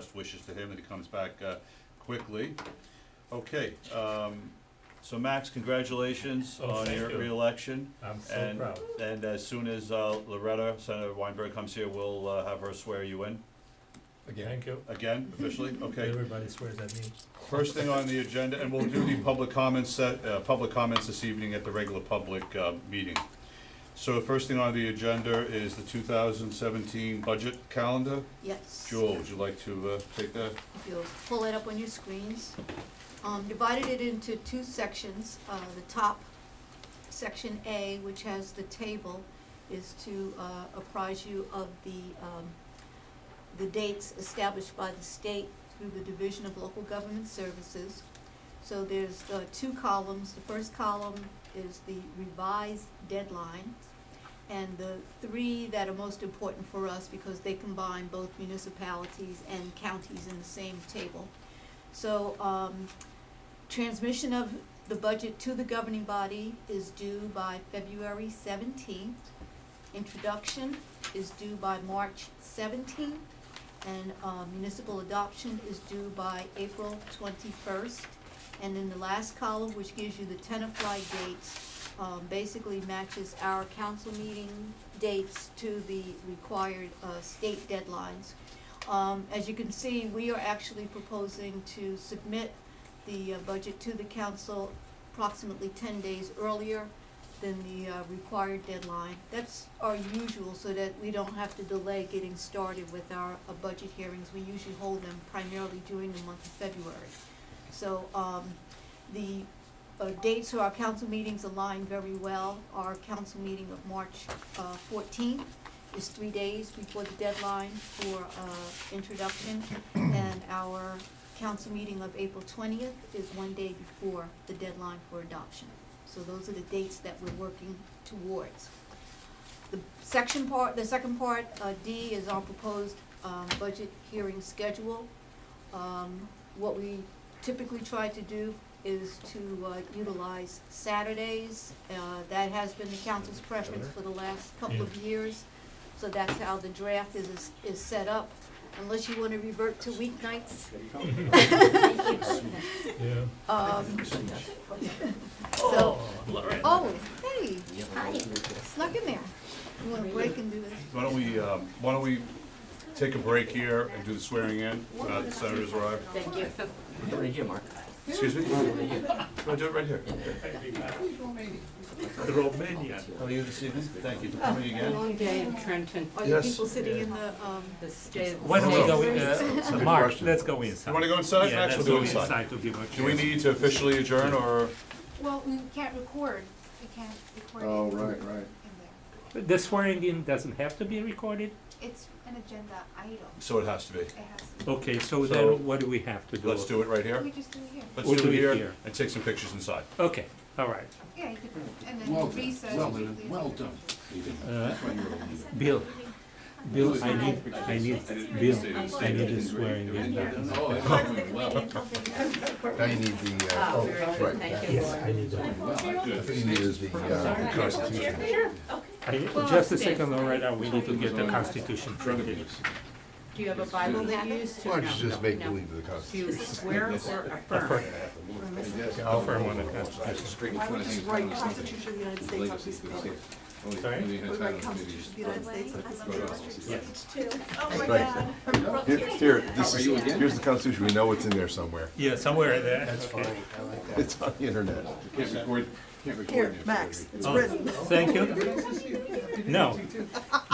best wishes to him that he comes back quickly. Okay, so Max, congratulations on thank your you. re-election. I'm so proud. And as soon as Loretta, Senator Weinberg comes here, we'll have her swear you in. Thank you. Again, officially, okay. Everybody swears at me. First thing on the agenda, and we'll do the public comments this evening at the regular public meeting. So first thing on the agenda is the 2017 budget calendar. Yes. Joel, would you like to take that? If you'll pull it up on your screens. Divided it into two sections. The top, section A, which has the table, is to apprise you of the dates established by the state through the Division of Local Government Services. So there's two columns. The first column is the revised deadlines, and the three that are most important for us because they combine both municipalities and counties in the same table. So transmission of the budget to the governing body is due by February 17th. Introduction is due by March 17th. And municipal adoption is due by April 21st. And in the last column, which gives you the Tenafly dates, basically matches our council meeting dates to the required state deadlines. As you can see, we are actually proposing to submit the budget to the council approximately 10 days earlier than the required deadline. That's our usual, so that we don't have to delay getting started with our budget hearings. We usually hold them primarily during the month of February. So the dates for our council meetings align very well. Our council meeting of March 14th is 3 days before the deadline for introduction, and our council meeting of April 20th is 1 day before the deadline for adoption. So those are the dates that we're working towards. The second part, D, is our proposed budget hearing schedule. What we typically try to do is to utilize Saturdays. That has been the council's preference for the last couple of years. So that's how the draft is set up, unless you want to revert to weeknights. Yeah. So, hey, snuck in there. You want to break and do this? Why don't we take a break here and do the swearing in? The senators arrive. Thank you. Right here, Mark. Excuse me? Want to do it right here? The Romania. How are you this evening? Thank you for coming again. Long day in Trenton. Are you Yes. people sitting in the, The state. Why don't we go, Good Mark, question. let's go inside. You want to go inside? Yeah, Max, let's we'll go do inside. inside to give a. Do we need to officially adjourn, or? Well, we can't record. We can't record. Oh, it right. in there. The swearing in doesn't have to be recorded? It's an agenda item. So it has to be. It has to. Okay, So- so then what do we have to do? Let's do it right here. We just do it here. Let's We'll do do it it here here. and take some pictures inside. Okay, all right. Yeah, you could, and then Well done, recess. well usually done, is- well done. That's why you're a leader. Bill, I need Bill, I need a swearing in. Oh, well. Now you need the, right. Thank you, Lord. I need that. I think you need is the Constitution. Just a second, Loretta, we need to get the Constitution printed. Do you have a Bible that you use to? Why don't you No, just make no. believe of the Do Constitution? you swear or affirm? I'll affirm on the Constitution. Straight in I front would of just him. write Constitution of the United States on a piece of paper. Sorry? Would write Constitution of the United States on a piece of paper. Yes. Right. Here, this is, here's the Constitution, we know it's in there somewhere. Yeah, somewhere there. That's okay. It's on the internet. Can't record, can't record. Here, you. Max, it's Oh, written. thank you. No,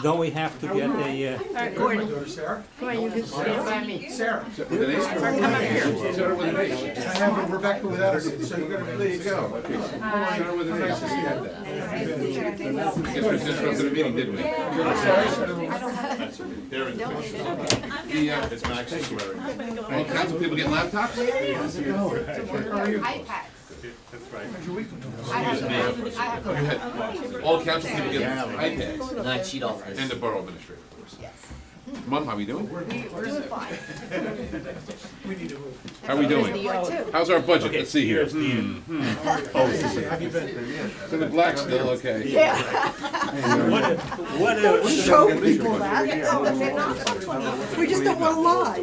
don't we have to get a, All right, Gordon, come on, you can stand by me. Sarah. With an H? Come up here. Sarah with an H. I have Rebecca without a, so you gotta, there you go. Sarah with an H. Guess we disrupted the meeting, didn't we? There it is. It's Max's swearing. All council people get laptops? iPads. that's right. I have. All council people get iPads. And I cheat off And this. the borough administrator, of course. Yes. Mom, how we doing? We're doing fine. We need to move. How we doing? How's our budget? Let's see here. Here's the, Have you been? It's in the black still, okay. what a, Show people that. We just don't want to lie.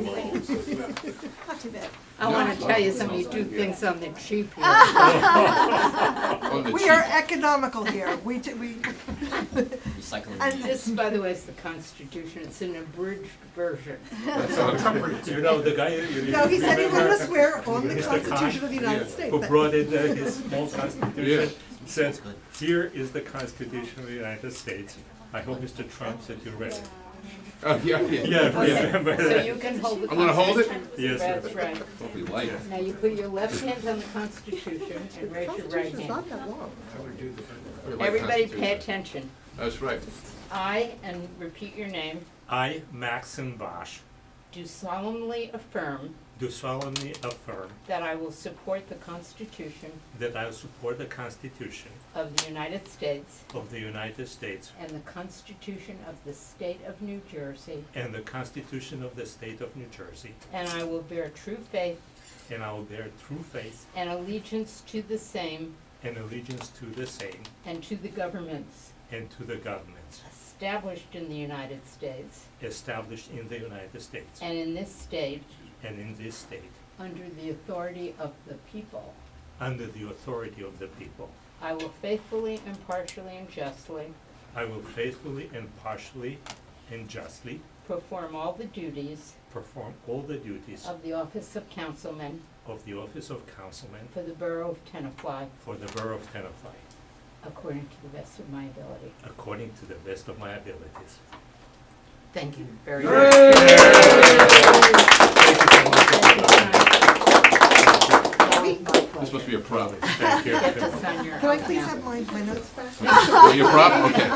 Not too bad. I want to tell you something, you do things on the cheap here. On the We cheap. are economical here. We. And this, by the way, is the Constitution, it's an abridged version. you know, the guy, you No, he said he wanted to remember swear on the Mr. Constitution of the United Yeah. States. who brought in his small Yeah. constitution, said, here is the Constitution of the United States. I hope Mr. Trump said you read it. Oh, yeah. Yeah, remember So that? you can hold the I'm gonna hold it? Constitution. Yes, sir. That's right. Hopefully light. Now you put your left hand on the Constitution and raise your right Constitution's hand. not that long. Everybody pay attention. That's right. I, and repeat your name, I, Maxim Bosch, do solemnly affirm do solemnly affirm that I will support the Constitution that I will support the Constitution of the United States of the United States and the Constitution of the State of New Jersey, and the Constitution of the State of New Jersey, and I will bear true faith and I will bear true faith and allegiance to the same and allegiance to the same and to the governments and to the governments established in the United States established in the United States and in this state and in this state under the authority of the people. under the authority of the people. I will faithfully, impartially, and justly I will faithfully, impartially, and justly perform all the duties perform all the duties of the office of councilman of the office of councilman for the borough of Tenafly for the borough of Tenafly according to the best of my ability. according to the best of my abilities. Thank you very much. This must be a prop. Thank you. Get to sign your Can I oath please now. have my notes back? Oh, your prop? Okay.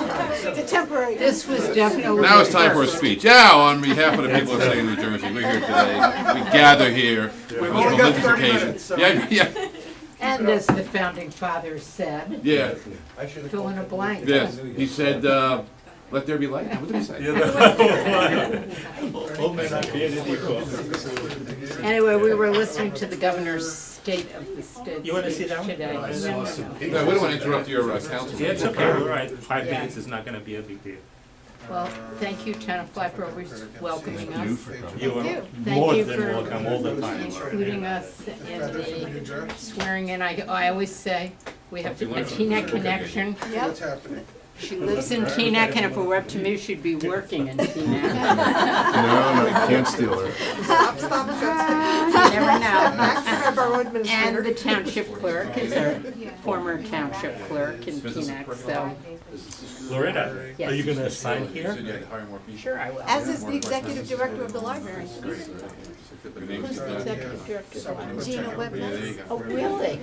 It's a temporary. This was definitely. Now it's time for a speech. Now, on behalf of the people of the state of New Jersey, we're here today. We gather here for this only got momentous 30 occasion. minutes, so- Yeah. And as the founding fathers said, Yeah. fill in a blank. Yes. He said, let there be light. What did he say? Old men are created equal. Anyway, we were listening to the governor's state of the state You wanna see speech that one? today. No, no, no. No, we don't want to interrupt your council. Yeah, it's okay, all right, 5 minutes is not gonna be a big deal. Well, thank you, Tenafly, for always welcoming us, You are you. Thank more you than for welcome all the time. including us in the swearing in. I always say, we have a Teaneck connection. Yep. What's happening? She lives in Teaneck, and if it were up to me, she'd be working in Teaneck. No, you can't steal her. Stop, stop, You stop. never know. Back to our borough And administrator. the township clerk is our former township clerk in Teaneck, so, Loretta, Yes. are you gonna sign here? sure I will. As is the executive director of the library, Who's the executive director of the library? Gina Webb. Oh, really?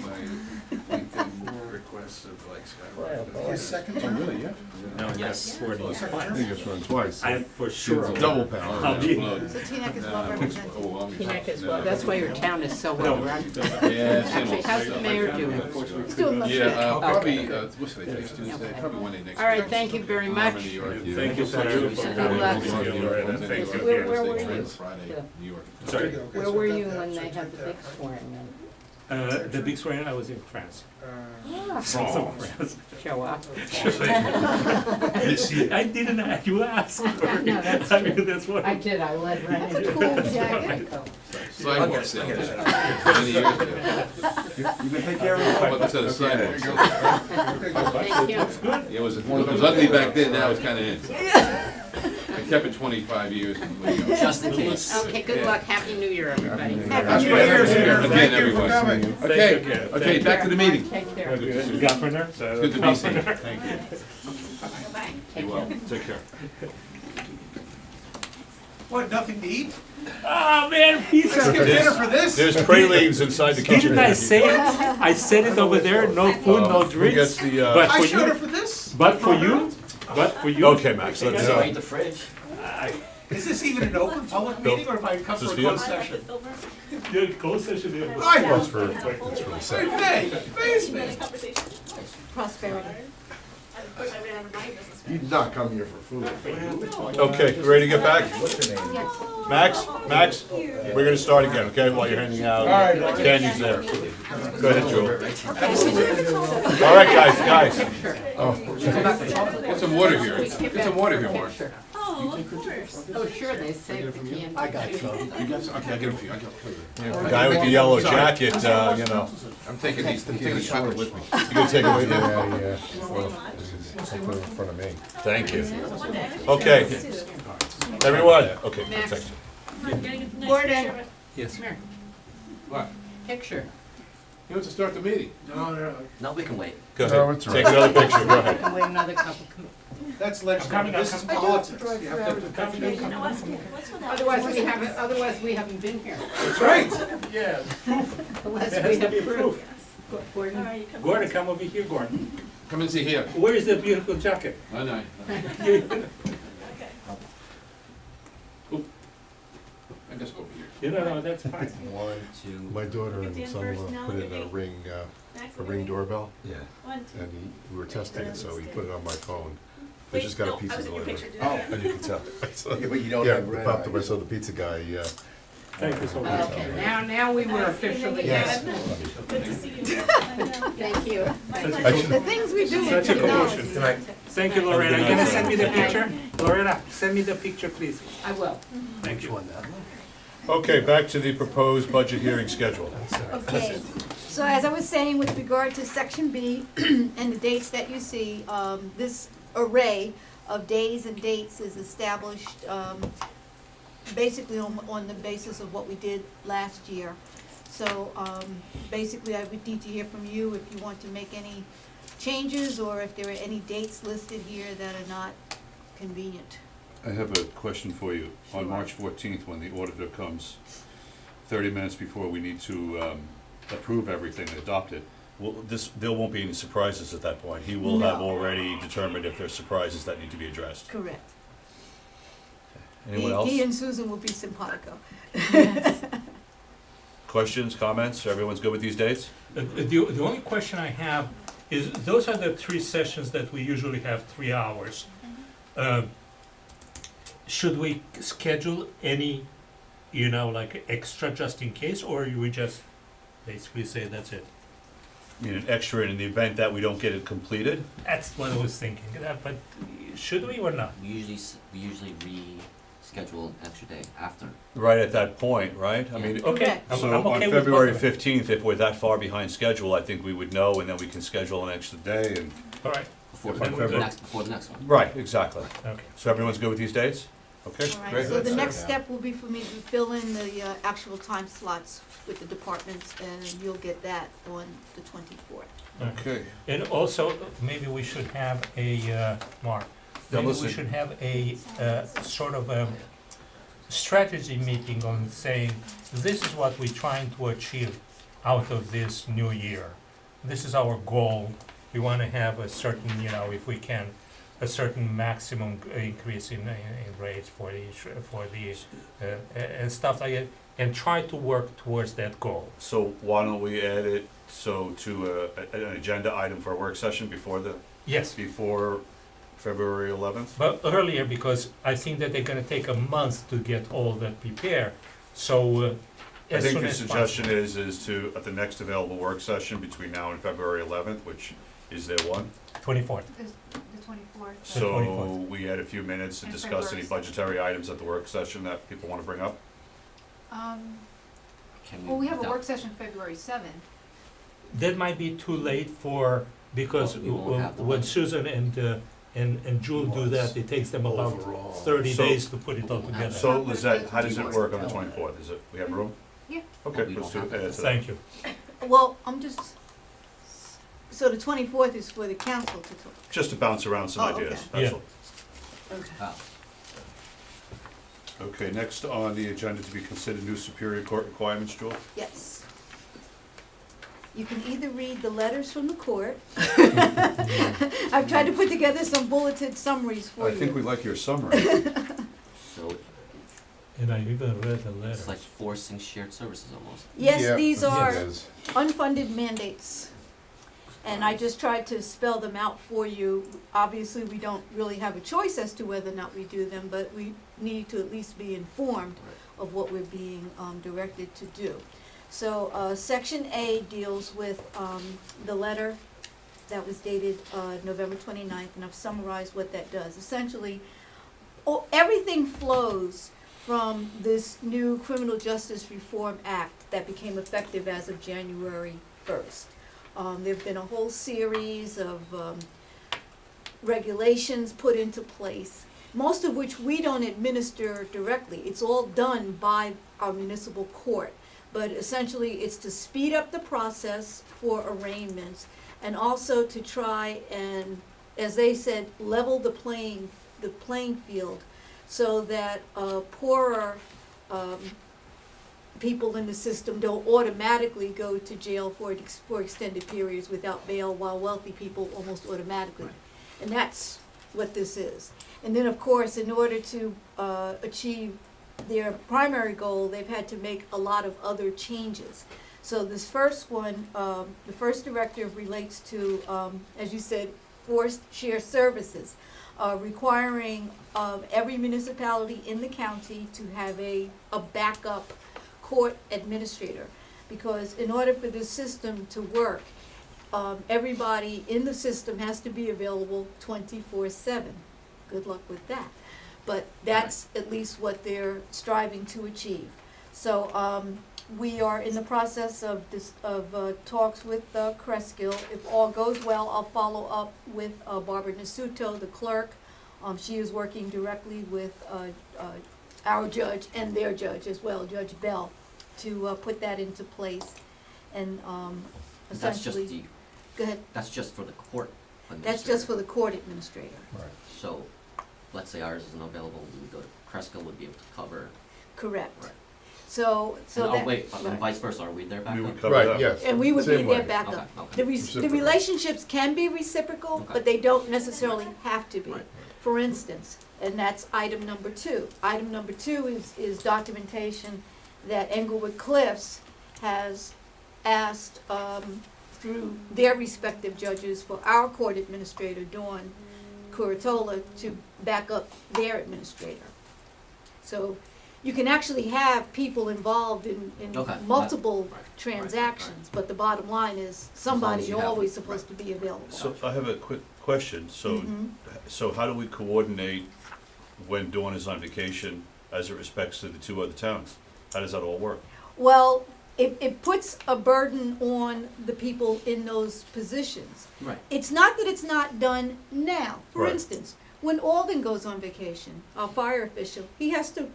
His second Oh, term? really? Yeah. No, yes. For the I think it's run twice. I for sure. Double power. I'll be- So Teaneck is well represented. Teaneck as well, that's why your town is so well run. Yeah, same Actually, old. how's the mayor doing? He's doing much Yeah, better. probably, what's the next Tuesday? Probably one day next week. All right, thank you very much. Thank you so much for Good luck. Loretta, thank you. Where were you? Friday, New York. Sorry, Where were you when they had the big swearing in? the big swearing, I was in France. Show up. I didn't, you asked for it. No, that's I mean, that's what. I did, I led right into it. Cool jacket. Sidewalk sale. Many years ago. You can take care of How about this other sidewalk sale? Thank you. Yeah, it was ugly back then, now it's kinda in. I kept it 25 years. Just in case. Okay, good luck, happy New Year, everybody. Happy New Year's here. Again, Thank you for everyone. coming. Okay, Thank you. okay, back to the meeting. Take care. Governor. It's good to be seen. Thank you. Take care. Take care. What, nothing to eat? Oh, man, pizza. Let's get dinner for this. There's pralines inside the kitchen. Didn't I say it? I said it over there, no food, no Who gets drinks. the, But I for showed her you, for this. but for you, Okay, Max, let's, Don't eat the fridge. Is this even an open public meeting, or if I come for This a is for you? closed session? the closed session is. I it's really sad. Hey, face me. Prosperity. You'd not come here for food. Okay, you ready to get back? Max, we're gonna start again, okay, while you're handing out candies there. Go ahead, Joel. All right, guys. Get some water here. Get some water here, Mark. Oh, sure, they saved the candy. I got some. You got some? Okay, I'll get them for you. The guy with the yellow jacket, you know, I'm taking these chocolate with me. you can take it with you. Yeah. Well, I'll put it in front of me. Thank you. Okay, everyone, okay, Max. thanks. Gordon, Yes. come here, What? picture. You want to start the meeting? No, we can wait. Go No, ahead, it's take another picture, go ahead. Wait another couple. That's legislative, this is politics. You have to- Otherwise we haven't been here. That's right. Yeah, Unless there we has to have be proof. proof. Gordon, Gordon, come over here, Gordon. Come and see here. Where is the beautiful jacket? No, no. I guess over here. No, that's fine. 1, 2. My daughter and son-in-law put in a ring doorbell, Yeah. and we were testing it, so he put it on my phone. They just got a pizza delivered. Oh, And you can tell. yeah, but you don't Yeah, have red popped eye. up, I saw the pizza guy, Thank you so much. okay, now we were officially. Yes. Thank you. The things we do. Such a with knowledge. commotion. Thank you, Lorena. You gonna send me the picture? Lorena, send me the picture, please. I will. Thank you. Okay, back to the proposed budget hearing schedule. Okay, so as I was saying with regard to section B and the dates that you see, this array of days and dates is established, basically on the basis of what we did last year. So, basically I would need to hear from you if you want to make any changes or if there are any dates listed here that are not convenient. I have a question for you. On Sure. March 14th, when the auditor comes 30 minutes before we need to approve everything and adopt it, there won't be any surprises at that point. He will have No. already determined if there's surprises that need to be addressed. Correct. Anyone else? He and Susan will be simpatico. Questions, comments? Everyone's good with these dates? The only question I have is, those are the 3 sessions that we usually have 3 hours. Should we schedule any, like extra just in case, or we just basically say that's it? You know, an extra in the event that we don't get it completed? That's what I was thinking, but should we or not? We usually reschedule an extra day after. Right at that point, right? I mean, Okay, Correct. I'm so okay on with February both of them. 15th, if we're that far behind schedule, I think we would know, and then we can schedule an extra day and... All right, Before If the on February- next one. Right, exactly. okay. So everyone's good with these dates? Okay, All right, great. so the next step will be for me to fill in the actual time slots with the departments, and you'll get that on the 24th. Okay. And also, maybe we should have a, Mark, maybe we listen. should have a sort of a strategy meeting on saying, this is what we're trying to achieve out of this new year. This is our goal. We want to have a certain, if we can, a certain maximum increase in rates for the and stuff like that, and try to work towards that goal. So why don't we add it to an agenda item for a work session before Yes, February 11th? but earlier, because I think that they're gonna take a month to get all that prepared, so I as think soon the as suggestion possible. is to, at the next available work session between now and February 11th, which is there one? 24th. The 24th. So 24th. we had a few minutes to And discuss any February budgetary items at the work session that people want to bring up. Well, we have a work session February 7th. That might be too late because Well, we won't have the when budget. Susan and June do that, it takes them about Overall. 30 So- days to put it all together. So Lizette, how does it work on the 24th? We have room? Yeah. Okay, We let's don't do have add to that. Thank you. Well, so the 24th is for the council to talk. Just to bounce around some Oh, ideas, okay. that's Yeah. all. Okay, next on the agenda to be considered new Superior Court requirements, Jewel? Yes. You can either read the letters from the court. I've tried to put together some bulleted summaries for I you. think we like your summary. So And I even read the letter. it's like forcing shared services almost. Yes, Yeah, these it are is. unfunded mandates. And I just tried to spell them out for you. Obviously, we don't really have a choice as to whether or not we do them, but we need to at least be informed of what we're being directed to do. So Section A deals with the letter that was dated November 29th, and I've summarized what that does. Essentially, everything flows from this new Criminal Justice Reform Act that became effective as of January 1st. There've been a whole series of regulations put into place, most of which we don't administer directly. It's all done by our municipal court. But essentially, it's to speed up the process for arraignments and also to try and, as they said, level the playing field so that poorer people in the system don't automatically go to jail for extended periods without bail, while wealthy people almost automatically. And that's what this is. And then, of course, in order to achieve their primary goal, they've had to make a lot of other changes. So this first one, the first directive relates to, as you said, forced share services, requiring every municipality in the county to have a backup court administrator. Because in order for this system to work, everybody in the system has to be available 24/7. Good luck with that. But that's at least what they're striving to achieve. So we are in the process of talks with Creskill. If all goes well, I'll follow up with Barbara Nasuto, the clerk. She is working directly with our judge and their judge as well, Judge Bell, to put that into place. And That's just essentially, the, go ahead. that's just for the court That's just for the court administrator. So, let's say ours isn't available, we would go to Cresco, would be able to cover. Correct. Right. So And, that. oh, wait, right. and vice versa, are we there back We up? would cover Right, that. yes. And we would be Same their way. backup. Okay, okay. The Reciprocal. relationships can be reciprocal, Okay. but they don't necessarily have to be. Right. For instance, and that's item number 2. Item number 2 is documentation that Englewood Cliffs has asked through their respective judges for our court administrator, Dawn Curatola, to back up their administrator. So you can actually have people involved in Okay. multiple Right. transactions, but the bottom line is somebody's you have- always supposed to be available. So I have a quick question. Mhm. So how do we coordinate when Dawn is on vacation as it respects to the 2 other towns? How does that all work? Well, it puts a burden on the people in those positions. Right. It's not that it's not done now. For Right. instance, when Alden goes on vacation, our fire official, he has to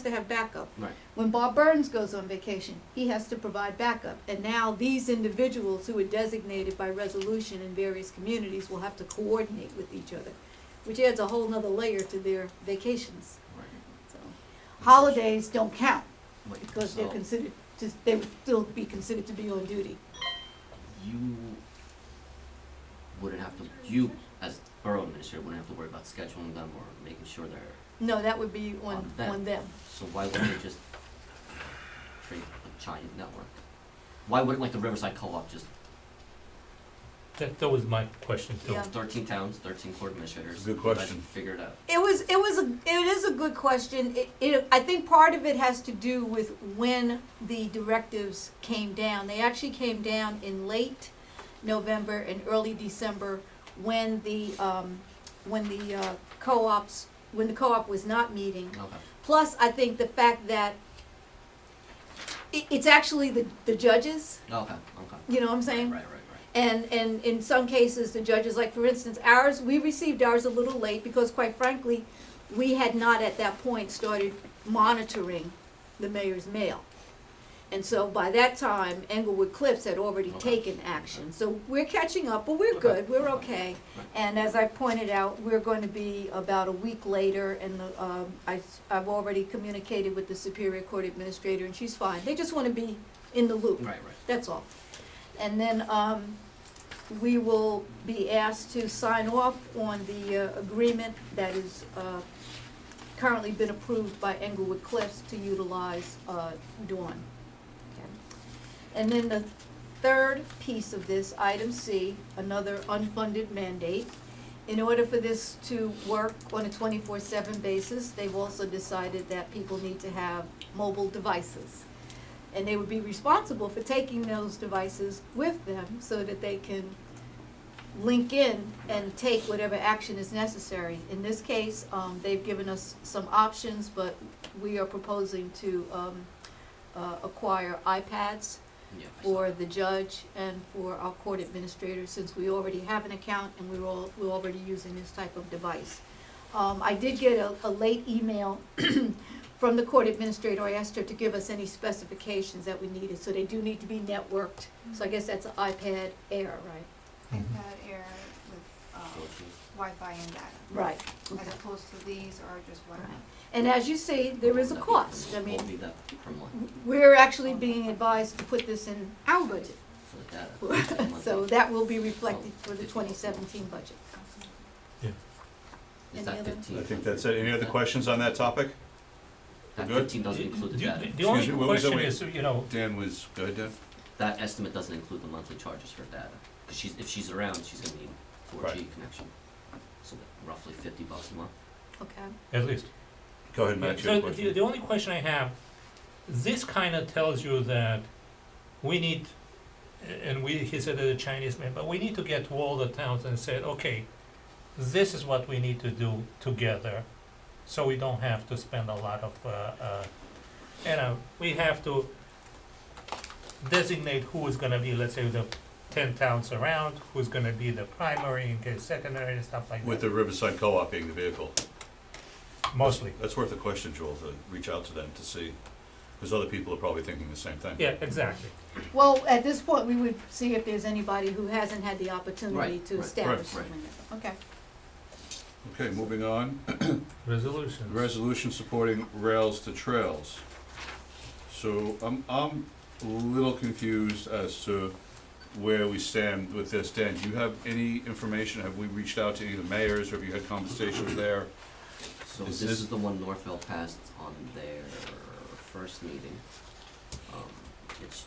have backup. Right. When Bob Burns goes on vacation, he has to provide backup. And now these individuals who are designated by resolution in various communities will have to coordinate with each other, which adds a whole nother layer to their vacations. Right. So, holidays don't count Wait, because they're so considered, they would still be considered to be on duty. you wouldn't have to, you as borough administrator wouldn't have to worry about scheduling them or making sure they're, No, that would be On on them. them. so why wouldn't they just create a giant network? Why wouldn't like the Riverside Co-op just, That was my question too. Yeah. 13 towns, 13 court administrators? Good you guys question. Figure it out. It is a good question. I think part of it has to do with when the directives came down. They actually came down in late November and early December when the co-op was not meeting. Okay. Plus, I think the fact that it's actually the judges, Okay, okay. you know what I'm saying? Right. And in some cases, the judges, like for instance, we received ours a little late because quite frankly, we had not at that point started monitoring the mayor's mail. And so by that time, Englewood Cliffs had already Okay. taken action. So we're catching up, but we're good, we're okay. And as I pointed out, we're going to be about a week later, and I've already communicated with the Superior Court Administrator, and she's fine. They just want to be in the loop. Right. That's all. And then we will be asked to sign off on the agreement that is currently been approved by Englewood Cliffs to utilize Dawn. Okay. And then the third piece of this, item C, another unfunded mandate. In order for this to work on a 24/7 basis, they've also decided that people need to have mobile devices. And they would be responsible for taking those devices with them so that they can link in and take whatever action is necessary. In this case, they've given us some options, but we are proposing to acquire iPads Yeah, I saw for that. the judge and for our court administrator, since we already have an account and we're already using this type of device. I did get a late email from the court administrator. I asked her to give us any specifications that we needed, so they do need to be networked. So I guess that's an iPad Air, right? iPad Air with, 14. Wi-Fi and data. Right. As opposed to these or just Wi-Fi. And as you see, there is a What cost. I would mean, be that per month we're actually being advised to put this in our budget. for the data? So that will be reflected for the 2017 budget. Is Any that other- 15? I think that's it. Any other questions on that topic? That Good. 15 doesn't include the data. The only Excuse me, what was that? question is, you know, Dan was, go ahead, Dan. That estimate doesn't include the monthly charges for data. Because if she's around, she's gonna need 4G Right. connection. So roughly $50 a month. Okay. at least. Go ahead, Matt, you So have a question. the only question I have, this kind of tells you that we need, and he said that the Chinese man, but we need to get to all the towns and say, okay, this is what we need to do together, so we don't have to spend a lot of, we have to designate who is gonna be, let's say, the 10 towns around, who's gonna be the primary and get secondary and stuff like With that, the Riverside Co-op being the vehicle. mostly. That's worth a question, Joel, to reach out to them to see, because other people are probably thinking the same thing. Yeah, exactly. Well, at this point, we would see if there's anybody who hasn't had the opportunity Right, to right, establish right. something. Okay. Okay, moving on. Resolutions. Resolution supporting rails to trails. So I'm a little confused as to where we stand with this. Dan, do you have any information? Have we reached out to any of the mayors, or have you had conversations there? So Is this this- is the one Northville passed on their first meeting. It's,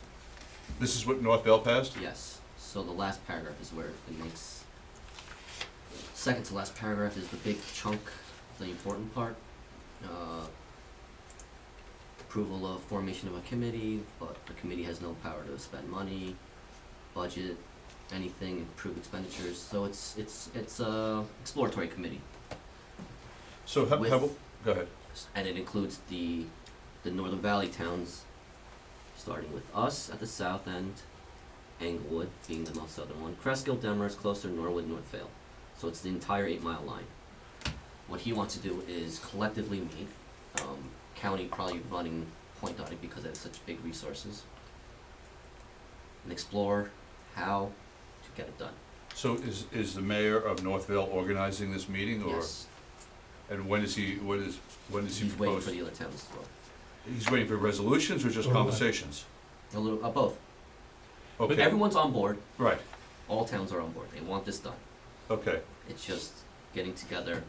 This is what North Bell passed? yes, so the last paragraph is where it makes, second to last paragraph is the big chunk, the important part. Approval of formation of a committee, but the committee has no power to spend money, budget, anything, approve expenditures, so it's a exploratory committee. So With- go ahead. And it includes the Northern Valley towns, starting with us at the south end, Englewood being the most southern one, Cresskill, Demers, Closter, Norwood, Northvale. So it's the entire 8-mile line. What he wants to do is collectively meet, county probably running point on it because it has such big resources, and explore how to get it done. So is the mayor of Northville organizing this meeting, or? Yes, And when is he he's waiting for proposing? the other towns as well. He's waiting for resolutions or just Or what? conversations? A little, both. But Okay, everyone's on board, right, all towns are on board, they want this done. okay. It's just getting together,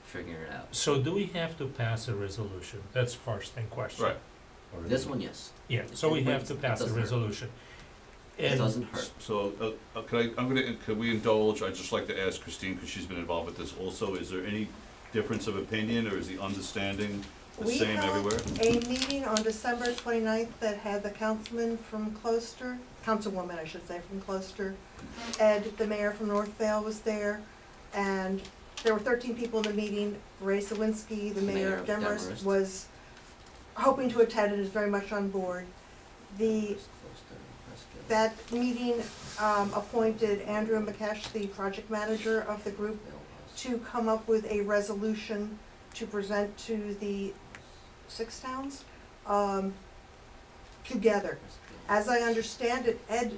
figuring it out. So do we have to pass a resolution? That's first thing question. Right. This one, yes. Yeah, so we have to It pass a doesn't hurt. resolution. It And doesn't hurt. So, could we indulge, I'd just like to ask Christine, because she's been involved with this also, is there any difference of opinion, or is the understanding the We same everywhere? had a meeting on December 29th that had the councilman from Closter, councilwoman, I should say, from Closter. Ed, the mayor from Northvale, was there, and there were 13 people in the meeting. Ray Sawinski, the mayor of Demorest, Demorest. was hoping to attend and is very much on board. That meeting appointed Andrew Makash, the project manager of the group, to come up with a resolution to present to the 6 towns together. As I understand it, Ed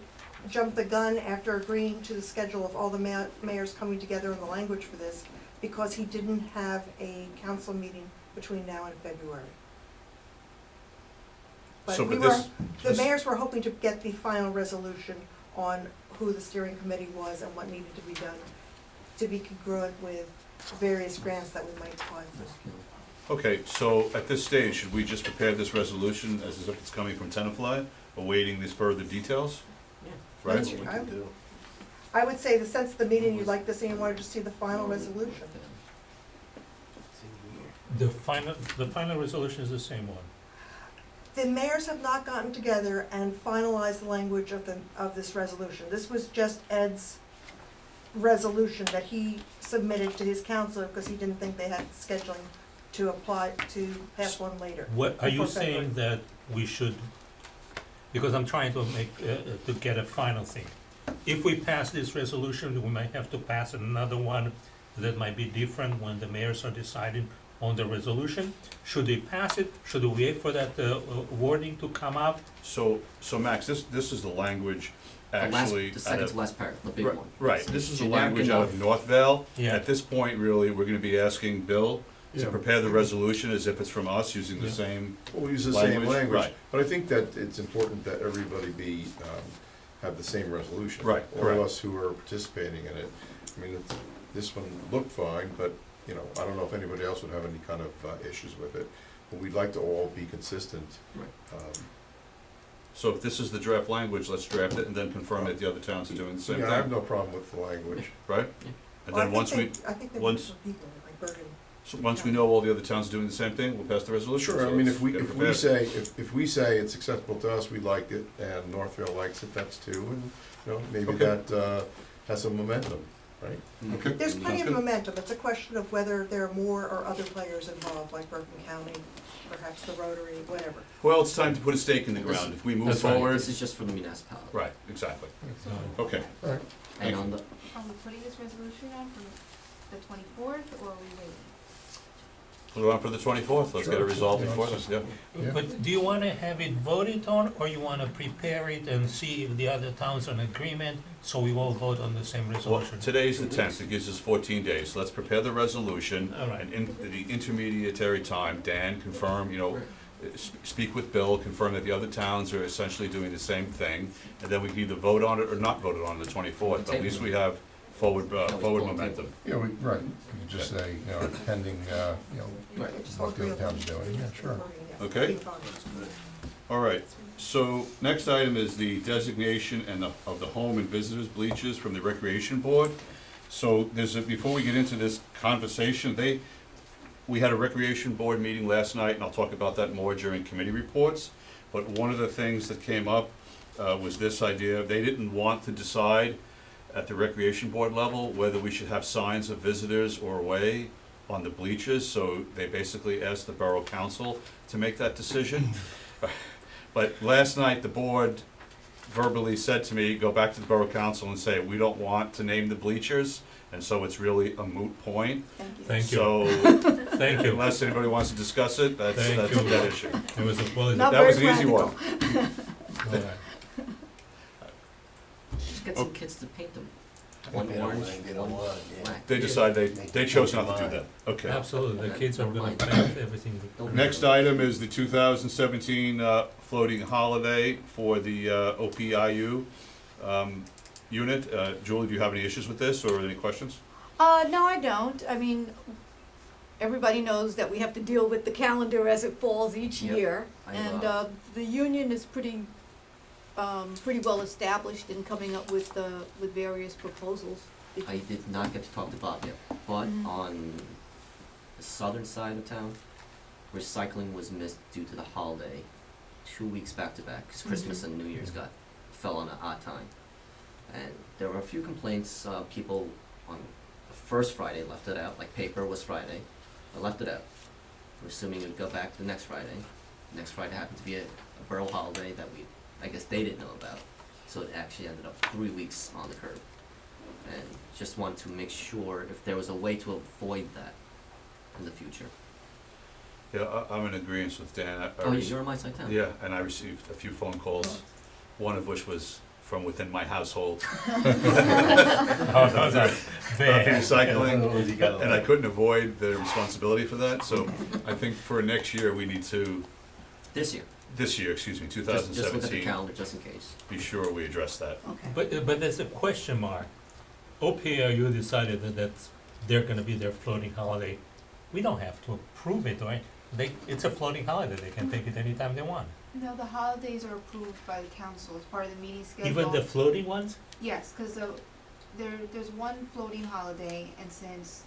jumped the gun after agreeing to the schedule of all the mayors coming together in the language for this, because he didn't have a council meeting between now and February. So, But the this- mayors were hoping to get the final resolution on who the steering committee was and what needed to be done to be congruent with various grants that we might apply for. Okay, so at this stage, should we just prepare this resolution as if it's coming from Tenafly, awaiting these further details? Yeah. right? That's what I would say the sense of the meeting, you like this and you wanted to see the final resolution. The final resolution is the same one. The mayors have not gotten together and finalized the language of this resolution. This was just Ed's resolution that he submitted to his counselor because he didn't think they had scheduling to apply, to pass one later. What, are you Before February. saying that we should, because I'm trying to make, to get a final thing. If we pass this resolution, we might have to pass another one that might be different when the mayors are deciding on the resolution. Should they pass it? Should we wait for that wording to come up? So Max, this is the language The last, actually. the second to last paragraph, the big Right, one. right, It's this is the generic language out of enough. Northvale. Yeah. At this point, really, we're gonna be asking Bill to Yeah. prepare the resolution as if it's from us, using the Yeah. same, We'll use the same Language, language, right. but I think that it's important that everybody have the same resolution. Right, All correct. of us who are participating in it. I mean, this one looked fine, but, you know, I don't know if anybody else would have any kind of issues with it. But we'd like to all be consistent. Right. so if this is the draft language, let's draft it and then confirm that the other towns are doing the same Yeah, I have thing, no problem with the language. right? Yeah. And Well, then once we, I think they once- want people, like Bergen. so once we know all the other towns are doing the same thing, we'll pass the resolution. Sure, I So mean, let's if we, get it if we prepared. say, if we say it's acceptable to us, we like it, and Northville likes it, that's two, and, you know, maybe Okay. that has some momentum, right? Okay. There's plenty of Sounds good. momentum. It's a question of whether there are more or other players involved, like Bergen County, perhaps the Rotary, whatever. Well, it's time to put a stake in the This- ground. If we move That's right. forward, This is just for the municipality. right, exactly. Okay, And on the, Are we putting this resolution on for the 24th, or are we waiting? put it on for the 24th. Let's get it Sure. resolved Yeah, before it's this, just- yeah. But do you wanna have it voted on, or you wanna prepare it and see if the other towns are in agreement, so we all vote on the same Well, resolution? today's the 10th. It gives us 14 days. Let's prepare the resolution. All right. And in the intermediary time, Dan, confirm, speak with Bill, confirm that the other towns are essentially doing the same thing, and then we can either vote on it or not vote it on the 24th, but at least we have forward momentum. Yeah, right, you could just say, you know, pending, Right. Just all three of them. Okay. Be fine. All right, so next item is the designation of the home and visitors bleachers from the Recreation Board. So before we get into this conversation, we had a Recreation Board meeting last night, and I'll talk about that more during committee reports. But one of the things that came up was this idea, they didn't want to decide at the Recreation Board level whether we should have signs of visitors or away on the bleachers, so they basically asked the Borough Council to make that decision. But last night, the board verbally said to me, go back to the Borough Council and say, we don't want to name the bleachers, and so it's really a moot point. Thank you. Thank you, So, thank you. unless anybody wants to discuss it, that's Thank a you. dead issue. It was a, well, Not That very was an easy practical. one. all right. just get some kids to paint them. One orange, one black. They decided they chose not to do that. Okay. Absolutely, the kids are gonna paint everything. Next item is the 2017 floating holiday for the OPIU unit. Julie, do you have any issues with this or any questions? No, I don't. I mean, everybody knows that we have to deal with the calendar as it falls each Yep. year. I, And the union is pretty well established in coming up with various proposals. I did not get to talk to Bob yet, but Mhm. on the southern side of town, recycling was missed due to the holiday, 2 weeks back to back, because Christmas and New Year's fell on an odd time. And there were a few complaints, people on the first Friday left it out, like paper was Friday, I left it out. We're assuming it would go back the next Friday. Next Friday happened to be a borough holiday that I guess they didn't know about, so it actually ended up 3 weeks on the curb. And just want to make sure if there was a way to avoid that in the future. Yeah, I'm in agreement with Dan. Oh, yeah, you're on my side town. Yeah, and I received a few phone calls, one of which was from within my household. Oh, those are bad. Recycling, and I couldn't avoid the responsibility for that, so I think for next year, we need to, This year, this year, excuse me, just look at the 2017, calendar just in case. be sure we address that. Okay. But there's a question mark. OPIU decided that they're gonna be their floating holiday. We don't have to approve it, right? It's a floating holiday, they can take it anytime they want. No, the holidays are approved by the council as part of the meeting schedule. Even the floating ones? Yes, cause there's one floating holiday, and since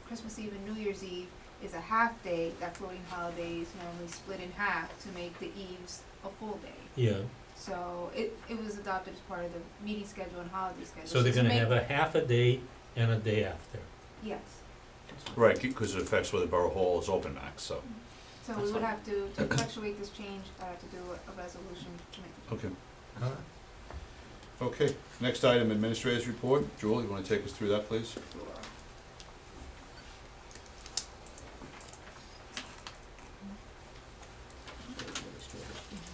Christmas Eve and New Year's Eve is a half day, that floating holiday is normally split in half to make the eves a full day. Yeah. So it was adopted as part of the meeting schedule and holiday schedule. So they're to gonna make- have a half a day and a day after. Yes, Right, because it affects where the Borough Hall is open, Max, so, so we would have to effectuate this change, to do a resolution to make. okay. Okay, next item, administrators report. Julie, you wanna take us through that, please?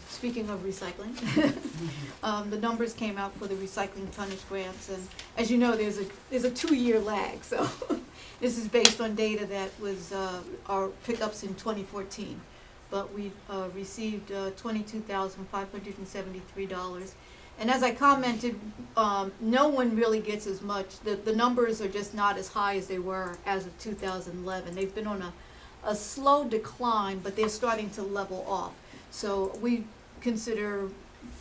Speaking of recycling, the numbers came out for the recycling tonnage grants, and as you know, there's a 2-year lag, so this is based on data that was, our pickups in 2014. But we received $22,573. And as I commented, no one really gets as much. The numbers are just not as high as they were as of 2011. They've been on a slow decline, but they're starting to level off. So we consider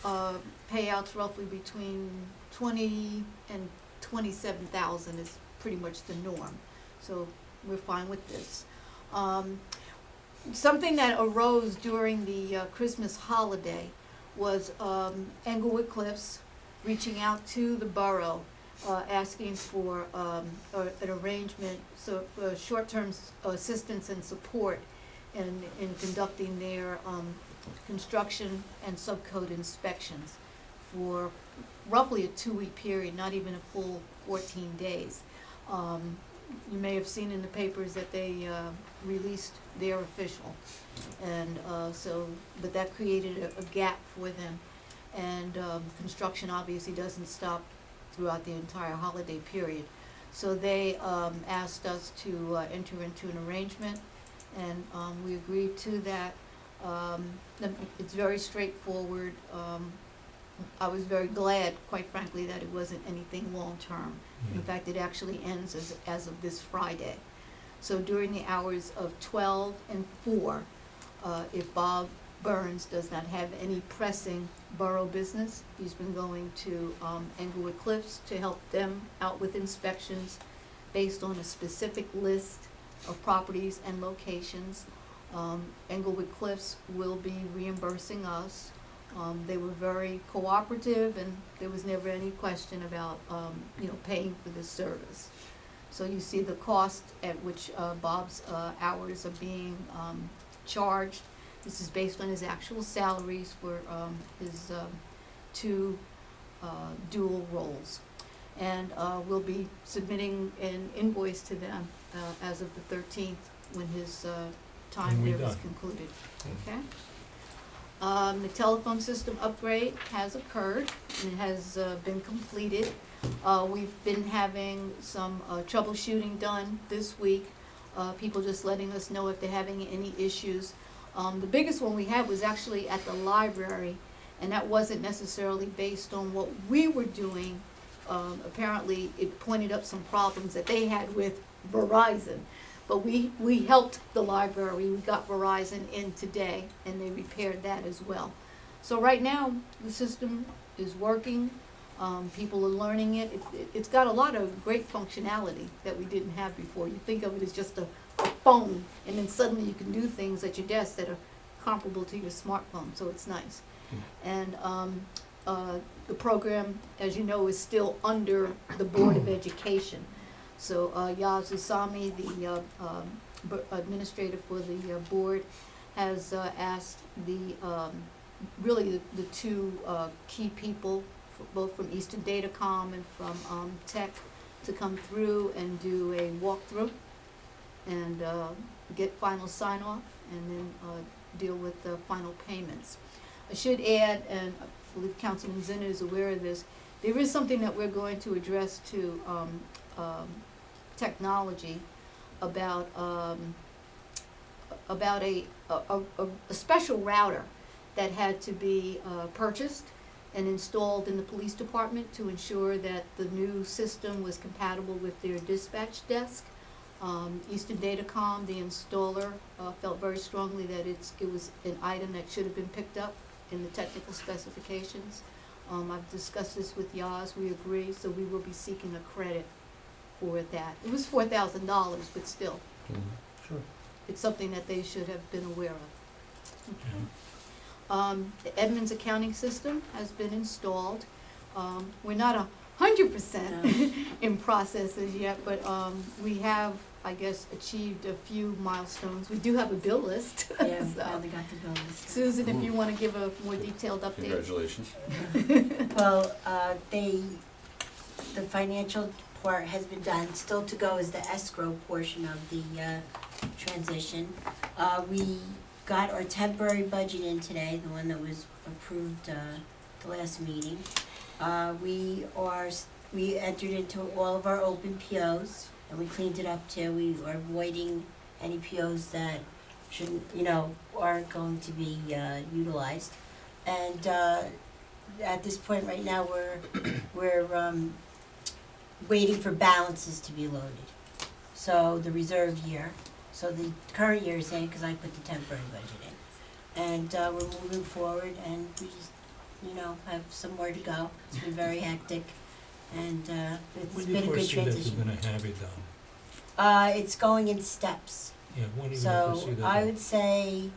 payouts roughly between 20 and 27,000 is pretty much the norm. So we're fine with this. Something that arose during the Christmas holiday was Englewood Cliffs reaching out to the borough, asking for an arrangement, so short-term assistance and support in conducting their construction and subcode inspections for roughly a 2-week period, not even a full 14 days. You may have seen in the papers that they released their official, and but that created a gap for them. And construction obviously doesn't stop throughout the entire holiday period. So they asked us to enter into an arrangement, and we agreed to that. It's very straightforward. I was very glad, quite frankly, that it wasn't anything long-term. In fact, it actually ends as of this Friday. So during the hours of 12 and 4, if Bob Burns does not have any pressing borough business, he's been going to Englewood Cliffs to help them out with inspections based on a specific list of properties and locations. Englewood Cliffs will be reimbursing us. They were very cooperative, and there was never any question about, paying for this service. So you see the cost at which Bob's hours are being charged. This is based on his actual salaries for his 2 dual roles. And we'll be submitting an invoice to them as of the 13th when his time When we're there is done. concluded. Okay? The telephone system upgrade has occurred and it has been completed. We've been having some troubleshooting done this week. People just letting us know if they're having any issues. The biggest one we had was actually at the library, and that wasn't necessarily based on what we were doing. Apparently, it pointed up some problems that they had with Verizon. But we helped the library. We got Verizon in today, and they repaired that as well. So right now, the system is working. People are learning it. It's got a lot of great functionality that we didn't have before. You think of it as just a phone, and then suddenly you can do things at your desk that are comparable to your smartphone, so it's nice. And the program, as you know, is still under the Board of Education. So Yaz Usami, the administrator for the board, has asked really the 2 key people, both from Eastern Datacom and from Tech, to come through and do a walkthrough and get final sign-off, and then deal with the final payments. I should add, and I believe Councilman Zinner is aware of this, there is something that we're going to address to technology about a special router that had to be purchased and installed in the police department to ensure that the new system was compatible with their dispatch desk. Eastern Datacom, the installer, felt very strongly that it was an item that should have been picked up in the technical specifications. I've discussed this with Yaz, we agree, so we will be seeking a credit for that. It was $4,000, but still, Sure. it's something that they should have been aware of. Yeah. The Edmunds accounting system has been installed. We're not 100% in processes yet, but we have, I guess, achieved a few milestones. We do have a bill list. Yeah, So, finally got the bill list. Susan, if you want to give a more detailed update. Congratulations. Well, the financial part has been done. Still to go is the escrow portion of the transition. We got our temporary budget in today, the one that was approved the last meeting. We entered into all of our open POs, and we cleaned it up too. We are avoiding any POs that shouldn't, aren't going to be utilized. And at this point right now, we're waiting for balances to be loaded. So the reserve year, so the current year is in, because I put the temporary budget in. And we're moving forward, and we just, have some more to go. It's been very hectic, and it's When do been you a good foresee that you're transition. gonna have it done? It's going in steps. Yeah, when are you gonna foresee So that I done? would say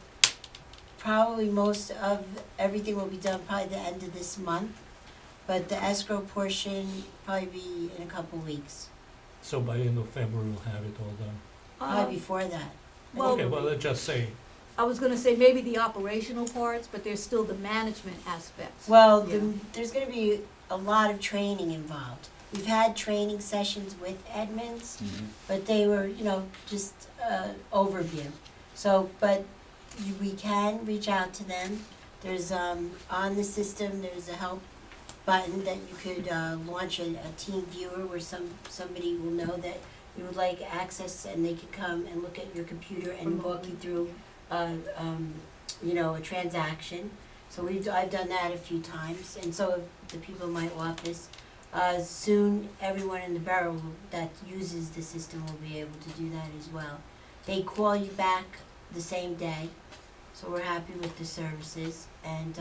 probably most of everything will be done probably the end of this month. But the escrow portion probably be in a couple weeks, So by end of February, we'll have it all done? probably before that. Well, Okay, well, let's just say, I was gonna say maybe the operational parts, but there's still the management aspects. Well, Yeah. there's gonna be a lot of training involved. We've had training sessions with Edmunds, but they were, just overview. So, but we can reach out to them. There's, on the system, there's a help button that you could, launch a team viewer where somebody will know that you would like access, and they could come and look at your computer and walk you through, a transaction. So I've done that a few times, and so have the people in my office. Soon, everyone in the borough that uses the system will be able to do that as well. They call you back the same day, so we're happy with the services, and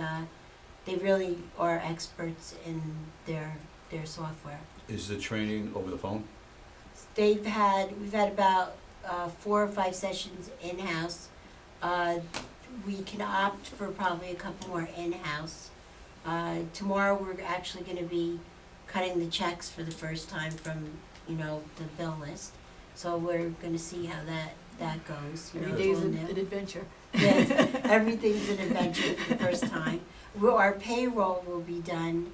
they really are experts in their software. Is the training over the phone? We've had about 4 or 5 sessions in-house. We can opt for probably a couple more in-house. Tomorrow, we're actually gonna be cutting the checks for the first time from, the bill list. So we're gonna see how that goes. Every it's day's all an new. adventure. Yes, everything's an adventure for the first time. Our payroll will be done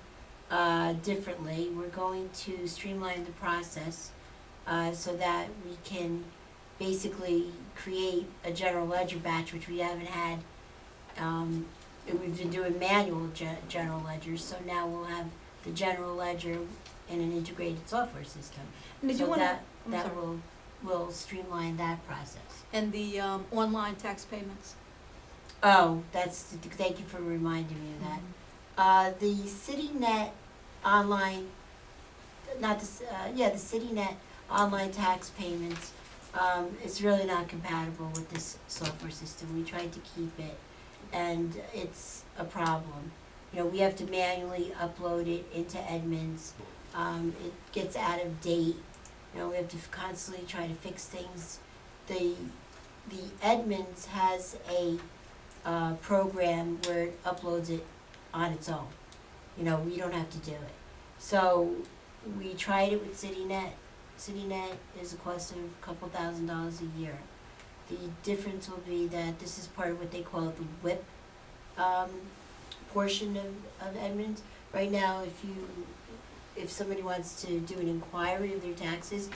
differently. We're going to streamline the process so that we can basically create a general ledger batch, which we haven't had. And we've been doing manual general ledgers, so now we'll have the general ledger in an integrated software system. And did you So wanna, that will streamline that process. and the online tax payments? Oh, thank you for reminding me of that. The CityNet online, the CityNet online tax payments, it's really not compatible with this software system. We tried to keep it, and it's a problem. We have to manually upload it into Edmunds. It gets out of date. We have to constantly try to fix things. The Edmunds has a program where it uploads it on its own. We don't have to do it. So we tried it with CityNet. CityNet is a cost of a couple $1,000s a year. The difference will be that this is part of what they call the WIP portion of Edmunds. Right now, if somebody wants to do an inquiry of their taxes,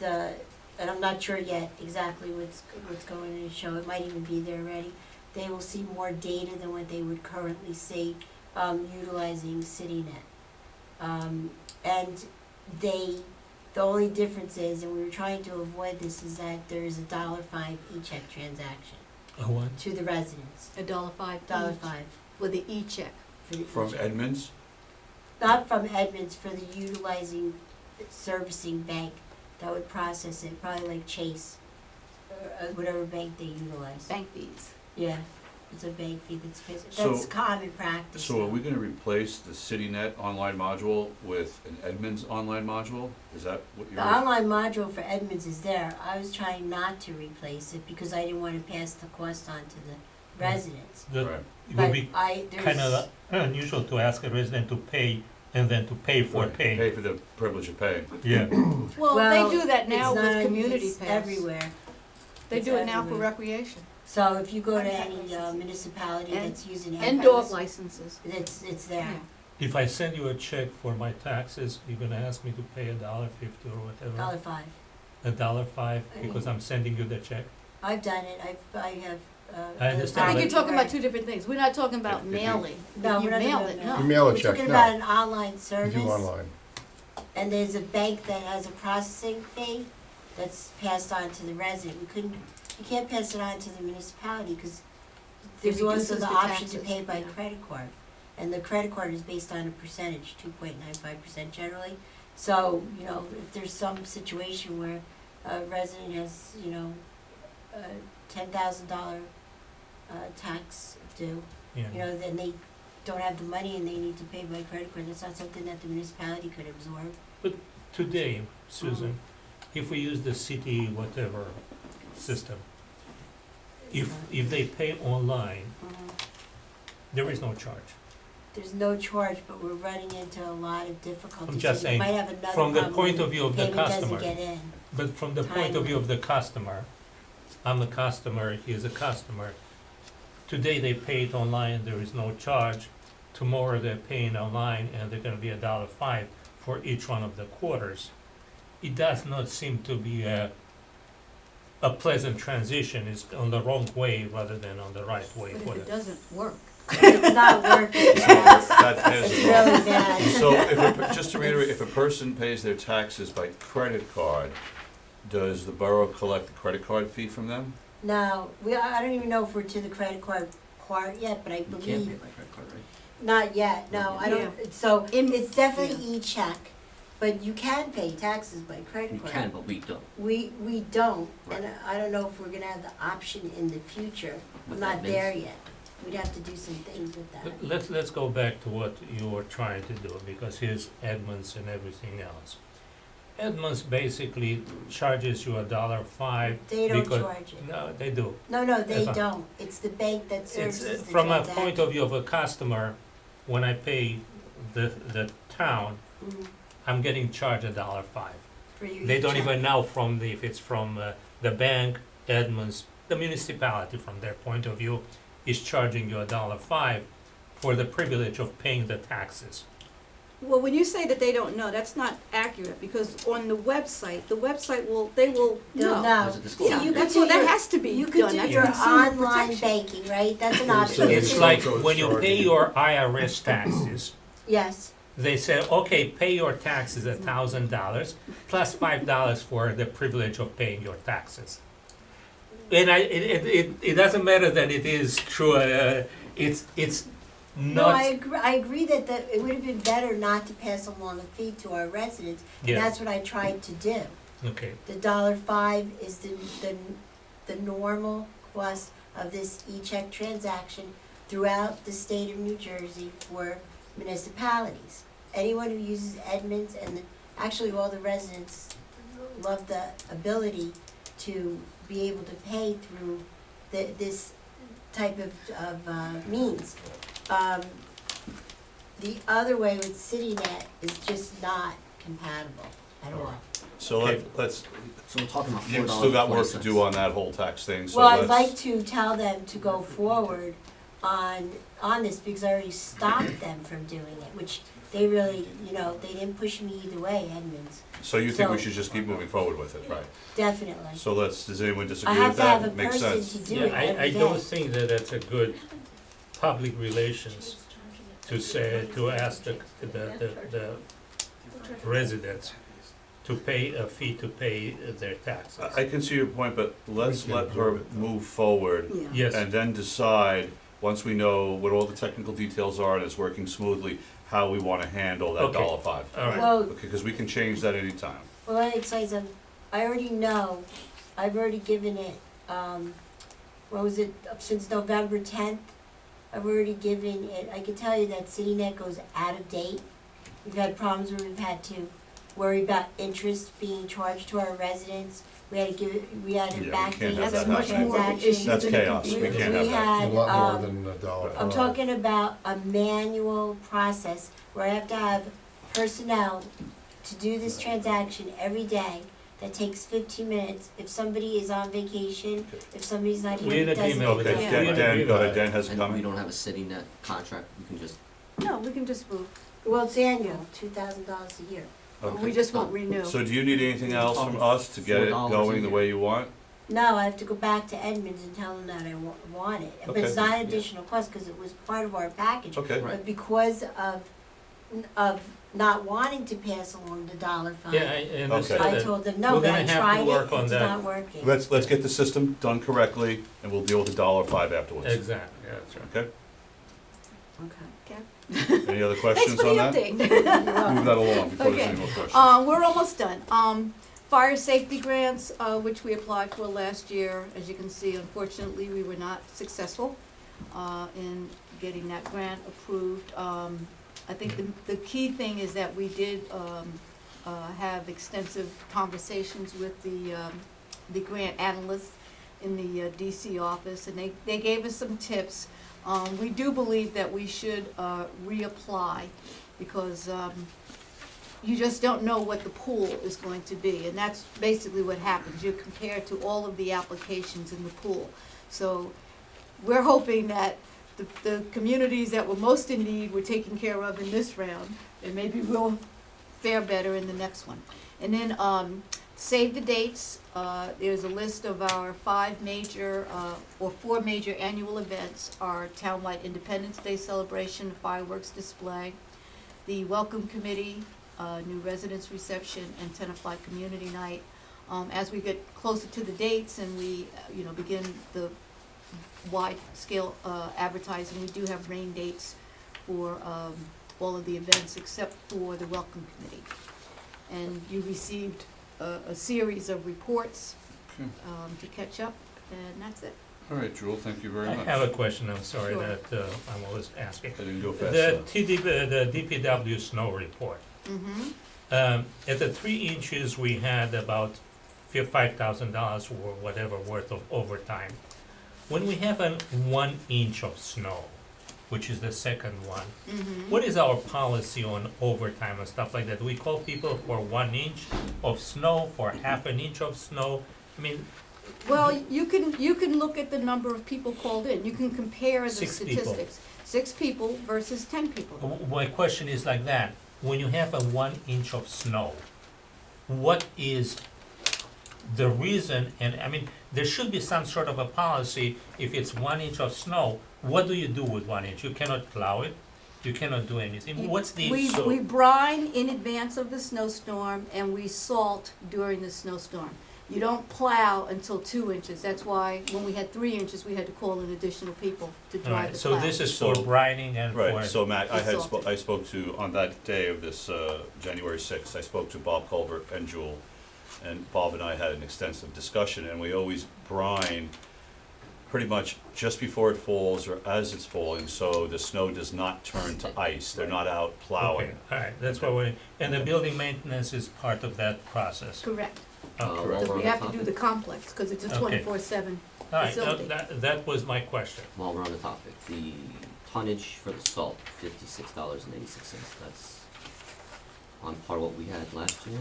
and I'm not sure yet exactly what's going to show, it might even be there already, they will see more data than what they would currently see utilizing CityNet. And the only difference is, and we were trying to avoid this, is that there is a $5 e-check transaction a what? to the residents. $1.05 $5 each for the e-check. for the From e-check. Edmunds? Not from Edmunds, for the utilizing servicing bank that would process it, probably like Chase, or whatever bank they utilize. Bank fees. Yeah, it's a bank fee that's, So- that's common practice. So are now. we gonna replace the CityNet online module with an Edmunds online module? Is that what you're? The online module for Edmunds is there. I was trying not to replace it because I didn't wanna pass the cost on to the residents. Right. It would But be there's. kind of unusual to ask a resident to pay and then to pay for Right. paying. Pay for the privilege of paying. Yeah, Well, Well, they do that now it's with not- community it's pass. everywhere. They It's do it now for everywhere. recreation. So if you go to any municipality And- that's using And Edmunds, dog licenses. it's there. Yeah. if I send you a check for my taxes, you're gonna ask me to pay $1.50 or whatever? $1.05. $1.05 because I'm sending you the check? I've done it. I have. I understand, I think but- you're talking about two different things. We're not talking about If you- mailing. No, You we're not talking mail about it, mail. You no. mail a We're check, talking no. about an online You service. do online. And there's a bank that has a processing fee that's passed on to the resident. You can't pass it on to the municipality because there's also reduces the the option to taxes, pay by yeah. credit card. And the credit card is based on a percentage, 2.95% generally. So, if there's some situation where a resident has, a $10,000 tax due, Yeah. then they don't have the money and they need to pay by credit card. That's not something that the municipality could absorb. Today, Susan, if we use the city whatever system, if they pay online, there is no charge. There's no charge, but we're running into a lot of difficulties. I'm just So saying, you might have another from the problem point when of view of the payment customer. doesn't get in. But from the point of view of the customer, I'm a customer, he is a customer. Today they pay it online, there is no charge. Tomorrow they're paying online and they're gonna be $1.05 for each one of the quarters. It does not seem to be a pleasant transition. It's on the wrong way rather than on the right way But for if it the. doesn't work, It's not working. That is It's the really problem. bad. So just to reiterate, if a person pays their taxes by credit card, does the borough collect the credit card fee from them? No, I don't even know if we're to the credit card part yet, but I You can't pay believe, by credit card, right? not yet, no, I don't, so it's definitely e-check, but you can pay taxes by credit We card. can, but we don't. We don't, and Right. I don't know if we're gonna have the option in the future. I'm What not that there means. yet. We'd have to do some things with that. Let's go back to what you were trying to do, because here's Edmunds and everything else. Edmunds basically charges you $1.05. They don't because- charge it. No, they do. No, they That's fine. don't. It's the bank that It's, services the from a transaction. point of view of a customer, when I pay the town, Mhm. I'm getting charged $1.05. For your They don't e-check. even know if it's from the bank, Edmunds, the municipality from their point of view is charging you $1.05 for the privilege of paying the taxes. well, when you say that they don't know, that's not accurate, because on the website they will They'll know. know. There's a See, disclosure. you could That's do what, that your- has to be You done, could do that's your consumer online protection. banking, right? That's an So option. It's so- like so it's when you pay charging. your IRS taxes, Yes, they say, okay, pay your taxes $1,000 plus $5 for the privilege of paying your taxes. And it doesn't matter that it is true, it's no, I not, agree that it would have been better not to pass along a fee to our residents, and yeah, that's what I tried to do. okay. The $1.05 is the normal cost of this e-check transaction throughout the state of New Jersey for municipalities. Anyone who uses Edmunds, and actually all the residents love the ability to be able to pay through this type of means. The other way with CityNet is just not compatible at all. So Okay. let's, So we're talking about $4.20. you've still got work to do on that whole tax thing, so Well, I'd let's. like to tell them to go forward on this, because I already stopped them from doing it, which they really, they didn't push me either way, Edmunds, So you think we so- should just keep moving forward with it, right? definitely. So does anyone I disagree have with to have a that? Makes person sense. to do Yeah, it every I don't day. think that that's a good public relations to say, to ask the residents to pay a fee to pay their taxes. I can see your point, but let's let her move forward Yeah. Yes, and then decide, once we know what all the technical details are and it's working smoothly, how we wanna handle that Okay. $1.05. all right. Well, Okay, cause we can change that anytime. let me explain something. I already know, I've already given it, what was it, since November 10th? I've already given it, I can tell you that CityNet goes out of date. We've had problems where we've had to worry about interest being charged to our residents. We had to give it, we had to Yeah, we backdate can't have some that happen. Much more of an transactions. issue That's than a chaos. computer. We can't have that. had, A lot more um, than $1. I'm talking about a manual process where I have to have personnel to do this transaction every day. That takes 15 minutes. If somebody is on vacation, if somebody's not We here, had it an doesn't email make with a Okay, that. difference. Dan, go ahead, Dan has a And we comment. don't have a city net contract, we can just, No, we can just move. Well, it's annual, $2,000 a year. Okay. We just won't renew. So do you need anything else from us to get it $4 going a the year. way you want? No, I have to go back to Edmonds and tell them that I want it. But it's Okay. not an additional cost because it was part of our package. Okay, Right. But because of not wanting to pass along the dollar fine, Yeah, I understand I that. told them, We're no, but gonna I have to tried work it, on it's that. not working. let's get the system done correctly, and we'll deal with the $1.05 afterwards. Exactly, yeah, that's right. Okay? Okay. Any other Thanks questions for on the that? update. Move that along before there's Okay. any more questions. We're almost done. Fire safety grants, which we applied for last year, as you can see, unfortunately, we were not successful, in getting that grant approved. I think the key thing is that we did, have extensive conversations with the grant analysts in the DC office, and they gave us some tips. We do believe that we should, reapply, because, you just don't know what the pool is going to be, and that's basically what happens. You compare to all of the applications in the pool. So we're hoping that the communities that were most in need were taken care of in this round, and maybe we'll fare better in the next one. And then, save the dates. There's a list of our 5 major, or 4 major annual events: our townwide Independence Day celebration, fireworks display, the Welcome Committee, new residence reception, and Tenafly Community Night. As we get closer to the dates and we, begin the wide-scale advertising, we do have rain dates for all of the events except for the Welcome Committee. And you received a series of reports Okay. to catch up, and that's it. All right, Jewel, thank you very I much. have a question, I'm sorry, Sure. that I'm always asking. I didn't go fast The enough. the DPW snow report. Mm-hmm. At the 3 inches, we had about $5,000 or whatever worth of overtime. When we have a 1 inch of snow, which is the second one, Mm-hmm. what is our policy on overtime and stuff like that? We call people for 1 inch of snow, for half an inch of snow? I mean, Well, you can look at the number of people called in. You can compare the 6 people. statistics. 6 people versus 10 people. my question is like that. When you have a 1 inch of snow, what is the reason, and I mean, there should be some sort of a policy, if it's 1 inch of snow, what do you do with 1 inch? You cannot plow it, you cannot do anything. What's the, We brine in advance of the snowstorm and we salt during the snowstorm. You don't plow until 2 inches. That's why when we had 3 inches, we had to call in additional people to drive alright, the so plow. this is for So- brining and for. Right, so Matt, I It's salted. spoke to, on that day of this, January 6th, I spoke to Bob Colbert and Jewel, and Bob and I had an extensive discussion, and we always brine pretty much just before it falls or as it's falling, so the snow does not turn to ice, they're not out plowing. Okay, alright, that's what we, and the building maintenance is part of that process. Correct. Oh, correct. Because we While have to do the complex, because it's a Okay. 24/7. Alright, facility. that was my question. while we're on the topic, the tonnage for the salt, $56.86, that's on par what we had last year,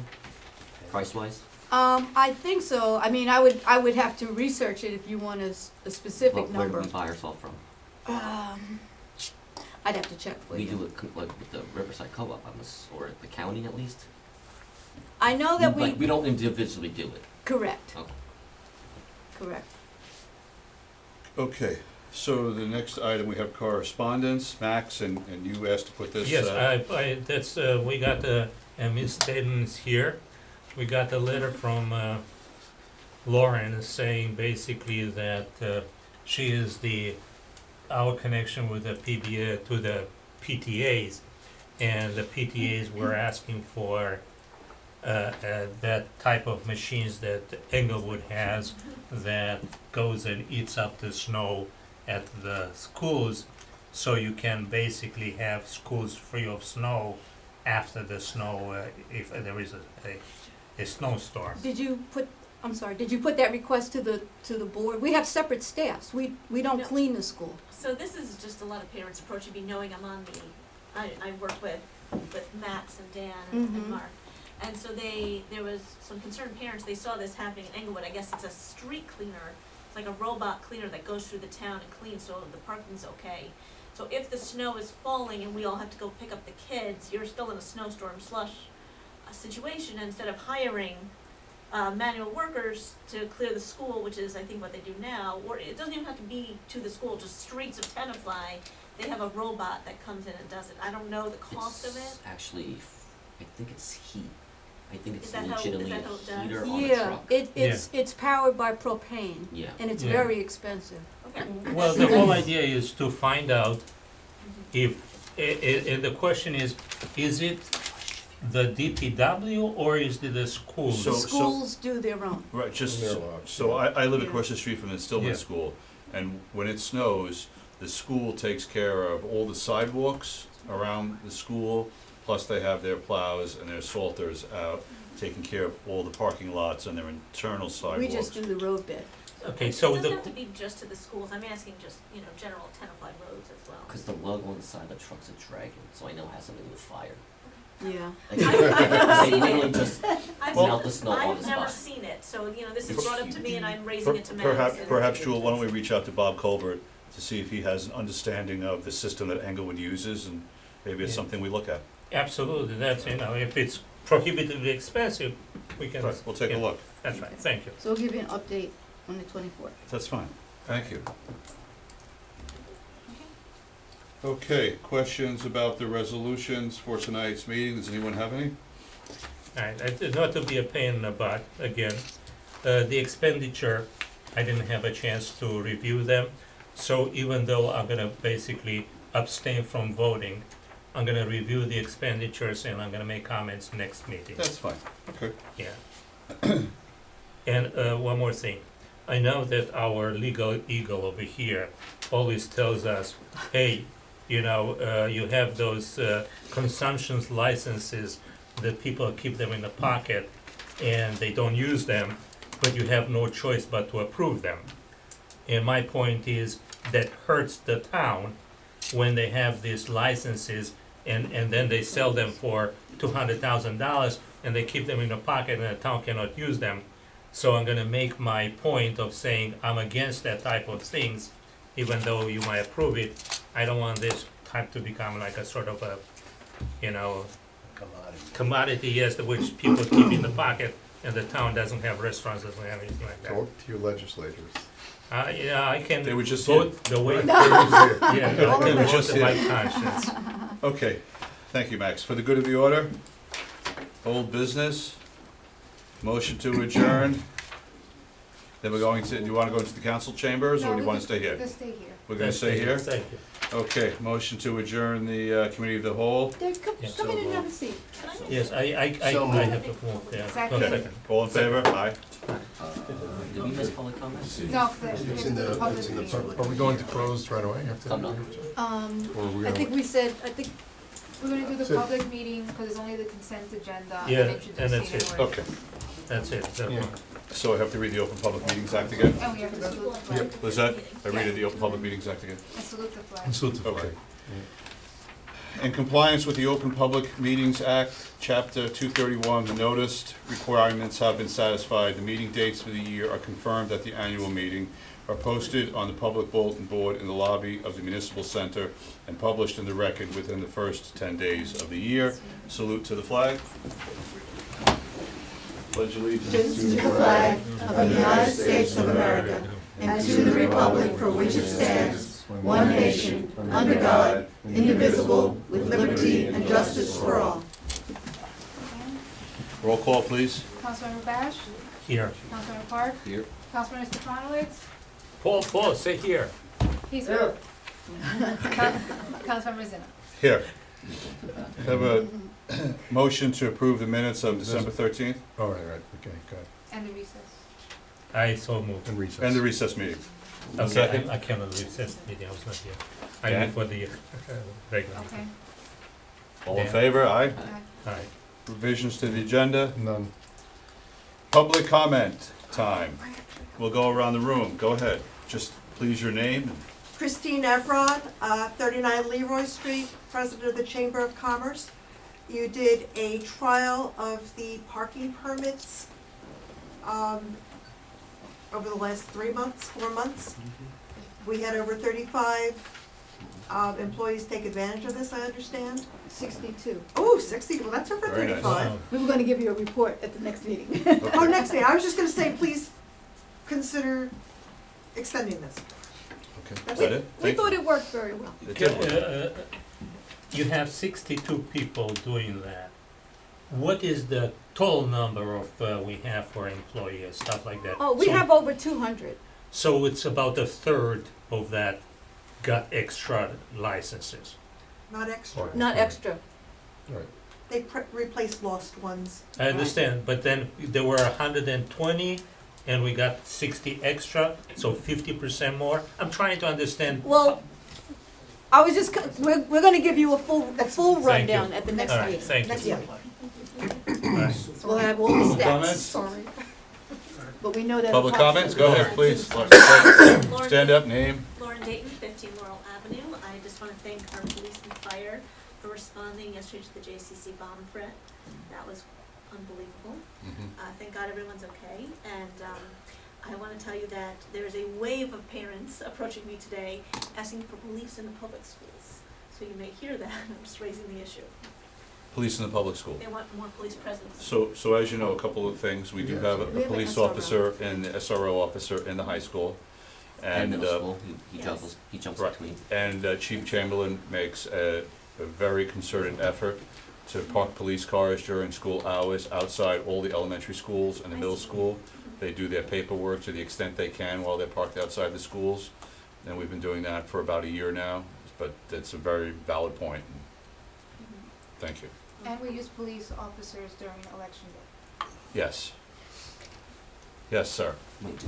price-wise? I think so. I mean, I would have to research it if you want a specific Where number. do we buy our salt from? I'd have to check for We you. do it like with the Riverside Co-op, or the county at least? I know that Like, we don't individually do it. correct, Okay. correct. Okay, so the next item, we have correspondence, Max, and you asked to put this. Yes, that's, we got Ms. Staten's here. We got a letter from Lauren saying basically that she is our connection with the PBA, to the PTAs, and the PTAs were asking for that type of machines that Englewood has that goes and eats up the snow at the schools, so you can basically have schools free of snow after the snow, if there is a snowstorm. Did you put that request to the board? We have separate staffs, we don't No. clean the school. So this is just a lot of parents approaching me knowing I'm on I work with Max and Dan and Mhm. Mark. And so there was some concerned parents, they saw this happening in Englewood. I guess it's a street cleaner. It's like a robot cleaner that goes through the town and cleans so the parking's okay. So if the snow is falling and we all have to go pick up the kids, you're still in a snowstorm slush situation. Instead of hiring manual workers to clear the school, which is I think what they do now, or it doesn't even have to be to the school, just streets of Tenafly, they have a robot that comes in and does it. I don't know the cost of it. It's actually, I think it's heat. I think it's Is that how- is legitimately that how it a heater does? on a Yeah, truck. it's powered by propane, Yeah. and it's Yeah. very expensive. Okay. Well, the whole idea is to find out Mhm. if, and the question is it the DPW or is it the schools? So- Schools do their own. Right, just, They're so- allowed. so I live Yeah. across the street from the Stillman Yeah. School, and when it snows, the school takes care of all the sidewalks around the school, plus they have their plows and their salters out, taking care of all the parking lots and their internal sidewalks. We just do the roadbed. Okay, so It doesn't the, have to be just to the schools. I'm asking just, general Tenafly roads as well. Because the logo on the side of the truck's a dragon, so I know it has something to do with fire. Yeah. Like, I've never they seen literally it. just I've, melt the snow on the I've never spot. seen it, so, this is It's brought up to me and I'm Per- raising it to Max. Perhaps, and- perhaps, Jewel, why don't we reach out to Bob Culvert to see if he has an understanding of the system that Englewood uses, and maybe it's Yeah. something we look at. absolutely, that's, if it's prohibitively expensive, we can. Right, we'll take a yeah, look. That's right, thank you. So we'll give you an update on the 24th. That's fine. Thank you. Okay, questions about the resolutions for tonight's meeting? Does anyone have any? All right, not to be a pain in the butt, again, the expenditure, I didn't have a chance to review them, so even though I'm gonna basically abstain from voting, I'm gonna review the expenditures and I'm gonna make comments next meeting, That's fine. Okay. yeah. And, one more thing, I know that our legal eagle over here always tells us, hey, you have those, consumptions licenses that people keep them in the pocket and they don't use them, but you have no choice but to approve them. And my point is that hurts the town when they have these licenses and then they sell them for $200,000 and they keep them in the pocket and the town cannot use them. So I'm gonna make my point of saying I'm against that type of things, even though you might approve it. I don't want this type to become like a sort of a, commodity, yes, which people keep in the pocket, and the town doesn't have restaurants, doesn't have anything like that. Talk to your legislators. Yeah, I can They were just vote the way, here. yeah, I They can were vote just to my here. conscience. Okay, thank you, Max. For the good of the order, old business, motion to adjourn. Then we're going to, do you wanna go into the council chambers, or do you wanna stay here? Just stay here. We're gonna stay here? Thank you. Okay, motion to adjourn the, committee of the whole. Dave, Yeah. come in and have a seat. Yes, I have to move there. Second. No, second. All in favor? Aye. Did we miss public comments? No, it's in the public meeting. Are we going to close right away after? I'm not. Or are we I gonna think we said, I think, We're gonna do the So- public meeting, because it's only the consent agenda, Yeah, and and introducing that's an it. ordinance. Okay, That's it. Yeah. so I have to read the Open Public Meetings Act again? And we have to salute the flag. Lizette, I read the Open Public Meetings Act again? And salute the flag. Okay. In compliance with the Open Public Meetings Act, Chapter 231, the noticed requirements have been satisfied. The meeting dates for the year are confirmed at the annual meeting, are posted on the public bulletin board in the lobby of the municipal center, and published in the record within the first 10 days of the year. Salute to the flag. Pledge allegiance to the flag of the United States of America and to the republic for which it stands, one nation, under God, indivisible, with liberty and justice for all. Roll call, please. Councilmember Bash, Here. Councilmember Park, Here. Councilmember Stefanowitz, Paul, say here. he's here. Councilmember Zina. Here. Have a motion to approve the minutes of December 13th Oh, right, okay, good. And the recess. I so moved. And recess. and the recess meeting. Okay, Second. I cannot recess meeting, I was not here. I Dan? mean for the regular. Okay. All in Yeah. favor? Aye. Alright, Revisions to the agenda. None. Public comment time. We'll go around the room. Go ahead. Just please your name. Christine Evron, 39 Leroy Street, President of the Chamber of Commerce. You did a trial of the parking permits over the last 3 months, 4 months. We had over 35 employees take advantage of this, I understand. 62. Oh, 60, well, that's over Very nice. 35. wow. We were gonna give you a report at the next meeting. Oh, next meeting, I was just gonna say, please consider extending this. Okay. Is That's that it. it? We Thank thought you. it worked very well. It did work. You have 62 people doing that. What is the total number of we have for employees, stuff like that? Oh, we So- have over 200. So it's about a third of that got extra licenses. Not extra. Not extra. Right. They replaced lost ones. I understand, but then there were 120 and we got 60 extra, so 50% more. I'm trying to understand. Well, I was just, we're gonna give you a full Thank rundown you. at the next All right, meeting. thank Next you. meeting. All right. We'll have all the stats. Comments? Sorry. But we know that. Public comments? Go ahead, please. Lauren- Stand up, name. Lauren Dayton, 15 Laurel Avenue. I just want to thank our police and fire for responding yesterday to the JCC bomb threat. That was unbelievable. Thank God everyone's okay. And I want to tell you that there is a wave of parents approaching me today asking for police in the public schools. So you may hear that. I'm just raising the issue. Police in the public school. They want more police presence. So as you know, a couple of things. We do have a We have an police SRO. officer and the SRO officer in the high school. And And, middle school, he yes. jumps, he jumps right. between. and Chief Chamberlain makes a very concerted effort to park police cars during school hours outside all the elementary schools and the middle school. They do their paperwork to the extent they can while they're parked outside the schools. And we've been doing that for about a year now, but it's a very valid point. Thank you. And we use police officers during election day. Yes. Yes, sir.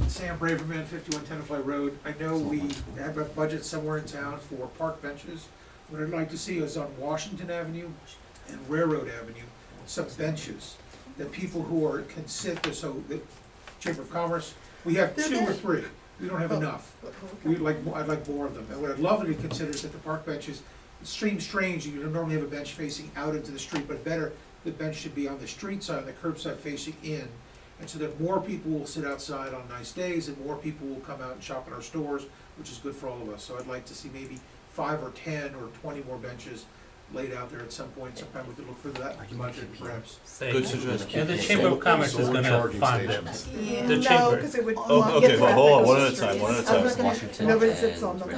Sam Braverman, 51 Tenafly Road. I know we have a budget somewhere in town for park benches. What I'd like to see is on Washington Avenue and Railroad Avenue, some benches that people who are, can sit there, so the Chamber of Commerce, we have They're 2 or there. 3. We don't have enough. We'd like, I'd like more of them. And what I'd love to consider is that the park benches, it seems strange, you don't normally have a bench facing out into the street, but better, the bench should be on the street side, on the curbside facing in. And so that more people will sit outside on nice days and more people will come out and shop in our stores, which is good for all of us. So I'd like to see maybe 5 or 10 or 20 more benches laid out there at some point. Sometime we could look for that budget perhaps. Good suggestion. And the Chamber of Commerce is gonna fund them. The No, chamber. because it would. Oh, get okay, traffic hold on, on one the at a time, streets. one at a I'm time. not gonna- Washington Nobody and sits on them.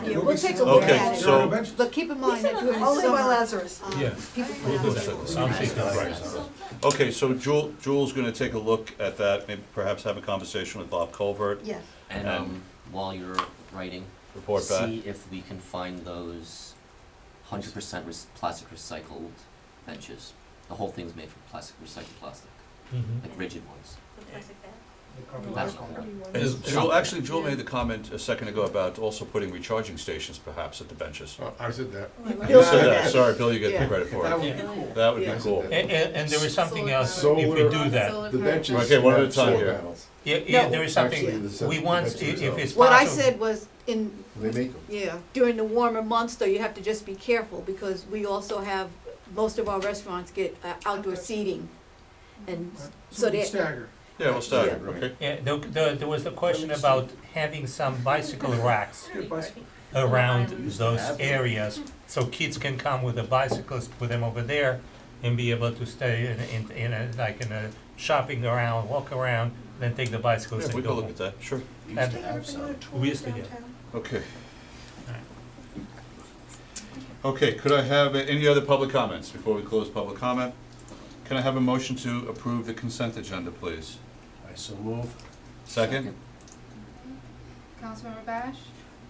Yeah, we'll take a look Okay, at it. There are no so- benches? But keep in mind that during the Only by summer, Lazarus. Yeah. people We'll put do out that. there. I'm thinking right. Okay, so Jewel's gonna take a look at that, maybe perhaps have a conversation with Bob Colvert, Yes. And while you're writing, report back. see if we can find those 100% plastic recycled benches. The whole thing's made from recycled plastic, Mhm. like rigid ones. The plastic bag. That's cool. Jewel made the comment a second ago about also putting recharging stations perhaps at the benches. I said that. You said that, sorry, Bill, you get the Yeah. credit for That it. would be cool. That would be Yeah. cool. And there is something else, if Solar. we do that. The benches. Okay, one at a have time solar here. panels. Yeah, No. there is Actually, something, the we want, benches if themselves. it's What I possible. said was in, They make them. yeah, during the warmer months though, you have to just be careful because we also have, most of our restaurants get outdoor seating. And so we can they, stagger. Yeah, we'll start, okay? Yeah, there was the question about having some bicycle racks Good bicycle. around those areas, so kids can come with the bicycles, put them over there, and be able to stay in a, like in a shopping around, walk around, then take the bicycles Yeah, and we go can look home. at that, sure. And- Have you ever been on a tour We used to, yeah. downtown? Okay. Okay, could I have any other public comments before we close public comment? Can I have a motion to approve the consent agenda, please? I so move. Second? Councilmember Bash?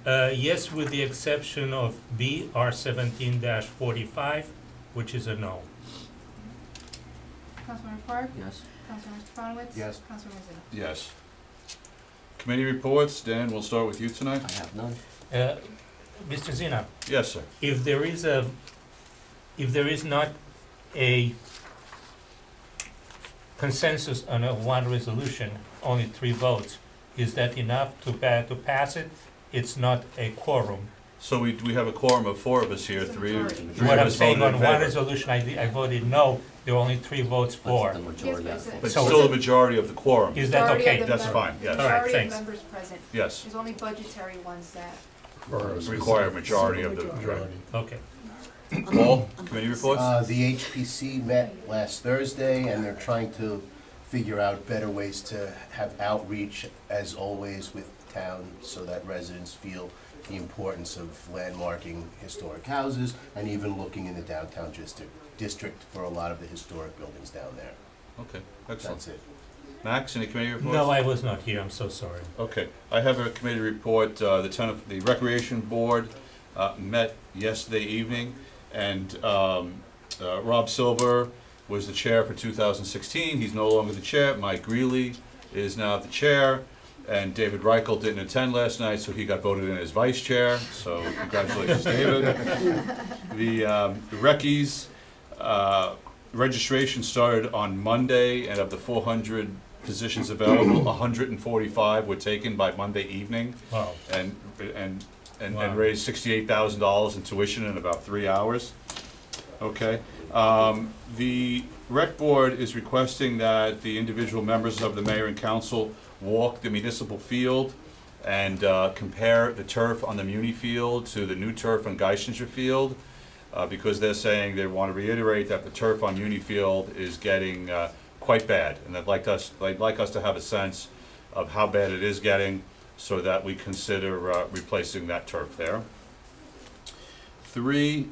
Yes, with the exception of B, R 17-45, which is a no. Councilmember Park? Yes. Councilmember Stefanowitz? Yes. Councilmember Zena? Yes. Committee reports, Dan, we'll start with you tonight. I have none. Mr. Zina, Yes, sir. if there is not a consensus on a one resolution, only 3 votes, is that enough to pass it? It's not a quorum. So we have a quorum of 4 of us here, It's a 3 majority. three What of I'm us saying, voted in on one favor. resolution, I voted no, there were only 3 votes for. But the majority Yes, out of but four. But So- still a majority of the quorum. Is that Majority of okay? the That's mem- fine, yes. All right, Majority of thanks. members present. Yes. There's only budgetary ones that. Require a majority of the, Majority. Okay. Paul, committee reports? The HPC met last Thursday, and they're trying to figure out better ways to have outreach, as always, with town, so that residents feel the importance of landmarking historic houses, and even looking in the downtown district for a lot of the historic buildings down there. Okay, excellent. That's it. Max, any committee reports? No, I was not here, I'm so sorry. Okay, I have a committee report. The Recreation Board met yesterday evening, and Rob Silver was the chair for 2016. He's no longer the chair. Mike Greeley is now the chair, and David Reichel didn't attend last night, so he got voted in as vice chair. So congratulations, David. The Reckies registration started on Monday, and of the 400 positions available, 145 were taken by Monday evening, Wow. and Wow. raised $68,000 in tuition in about 3 hours. Okay. The rec board is requesting that the individual members of the mayor and council walk the municipal field and compare the turf on the Muni field to the new turf on Geisinger Field, because they're saying they want to reiterate that the turf on Muni Field is getting quite bad, and they'd like us to have a sense of how bad it is getting, so that we consider replacing that turf there. 3,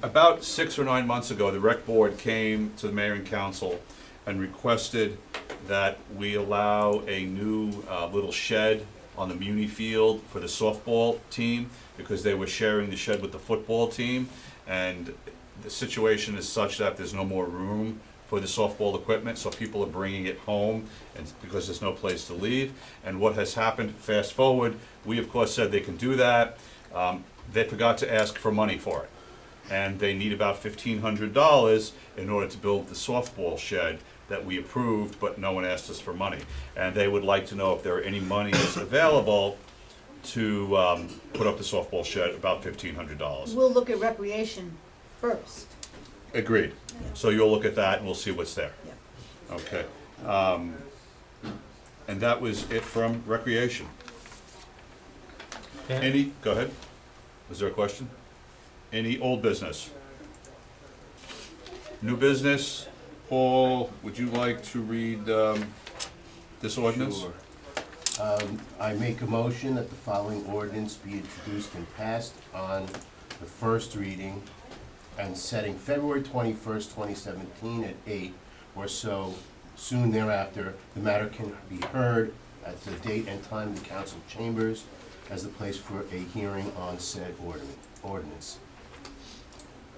about 6 or 9 months ago, the rec board came to the mayor and council and requested that we allow a new little shed on the Muni Field for the softball team, because they were sharing the shed with the football team, and the situation is such that there's no more room for the softball equipment, so people are bringing it home, and because there's no place to leave. And what has happened, fast forward, we of course said they can do that. They forgot to ask for money for it, and they need about $1,500 in order to build the softball shed that we approved, but no one asked us for money. And they would like to know if there are any monies available to put up the softball shed, about $1,500. We'll look at recreation first. Agreed. So you'll look at that and we'll see what's there. Yeah. Okay. And that was it from Recreation. Okay. Go ahead. Was there a question? Any old business? New business? Paul, would you like to read this ordinance? Sure. I make a motion that the following ordinance be introduced and passed on the first reading, and setting February 21st, 2017 at 8 or so soon thereafter. The matter can be heard at the date and time in the council chambers as the place for a hearing on said ordinance.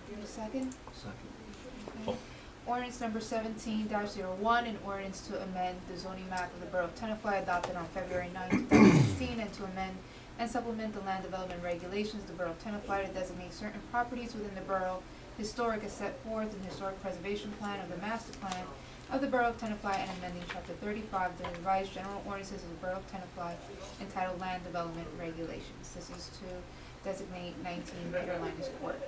Give a second. Second. Okay. Ordinance number 17-01, an ordinance to amend the zoning map of the Borough of Tenafly adopted on February 9, 2016, and to amend and supplement the land development regulations of the Borough of Tenafly to designate certain properties within the borough historic as set forth in the Historic Preservation Plan of the Master Plan of the Borough of Tenafly, and amending Chapter 35 of the revised general ordinances of the Borough of Tenafly entitled Land Development Regulations. This is to designate 19 Peter Linus Court.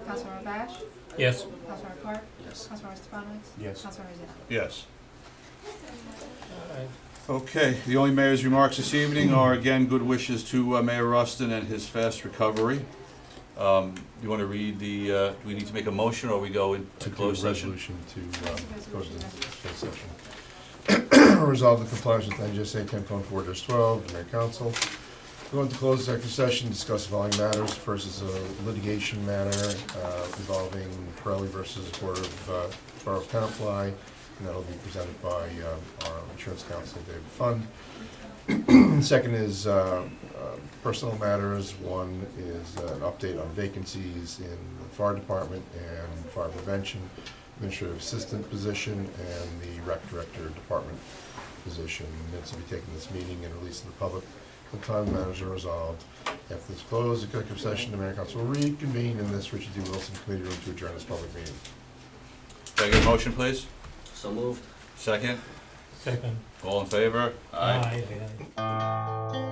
Councilmember Bash? Yes. Councilmember Park? Yes. Councilmember Stefanowitz? Yes. Councilmember Zena? Yes. Okay, the only mayor's remarks this evening are, again, good wishes to Mayor Rustin and his fast recovery. You want to read the, do we need to make a motion, or we go into closed session? Resolution to close Resolution. the closed session. Resolve the compliance with NJSA 10.4-12, the mayor council. Go into closed executive session, discuss the following matters. First is a litigation matter involving Pirelli versus Borough of Tenafly. and that'll be presented by our insurance counsel, David Fund. Second is personnel matters. One is an update on vacancies in the fire department and fire prevention, administrative assistant position, and the rec director department position. Minutes will be taken this meeting and released to the public. The time matters are resolved. After this closed executive session, the mayor and council will reconvene in this Richard D. Wilson Committee room to adjourn this public meeting. Can I get a motion, please? So moved. Second? Second. All in favor? Aye, aye, aye.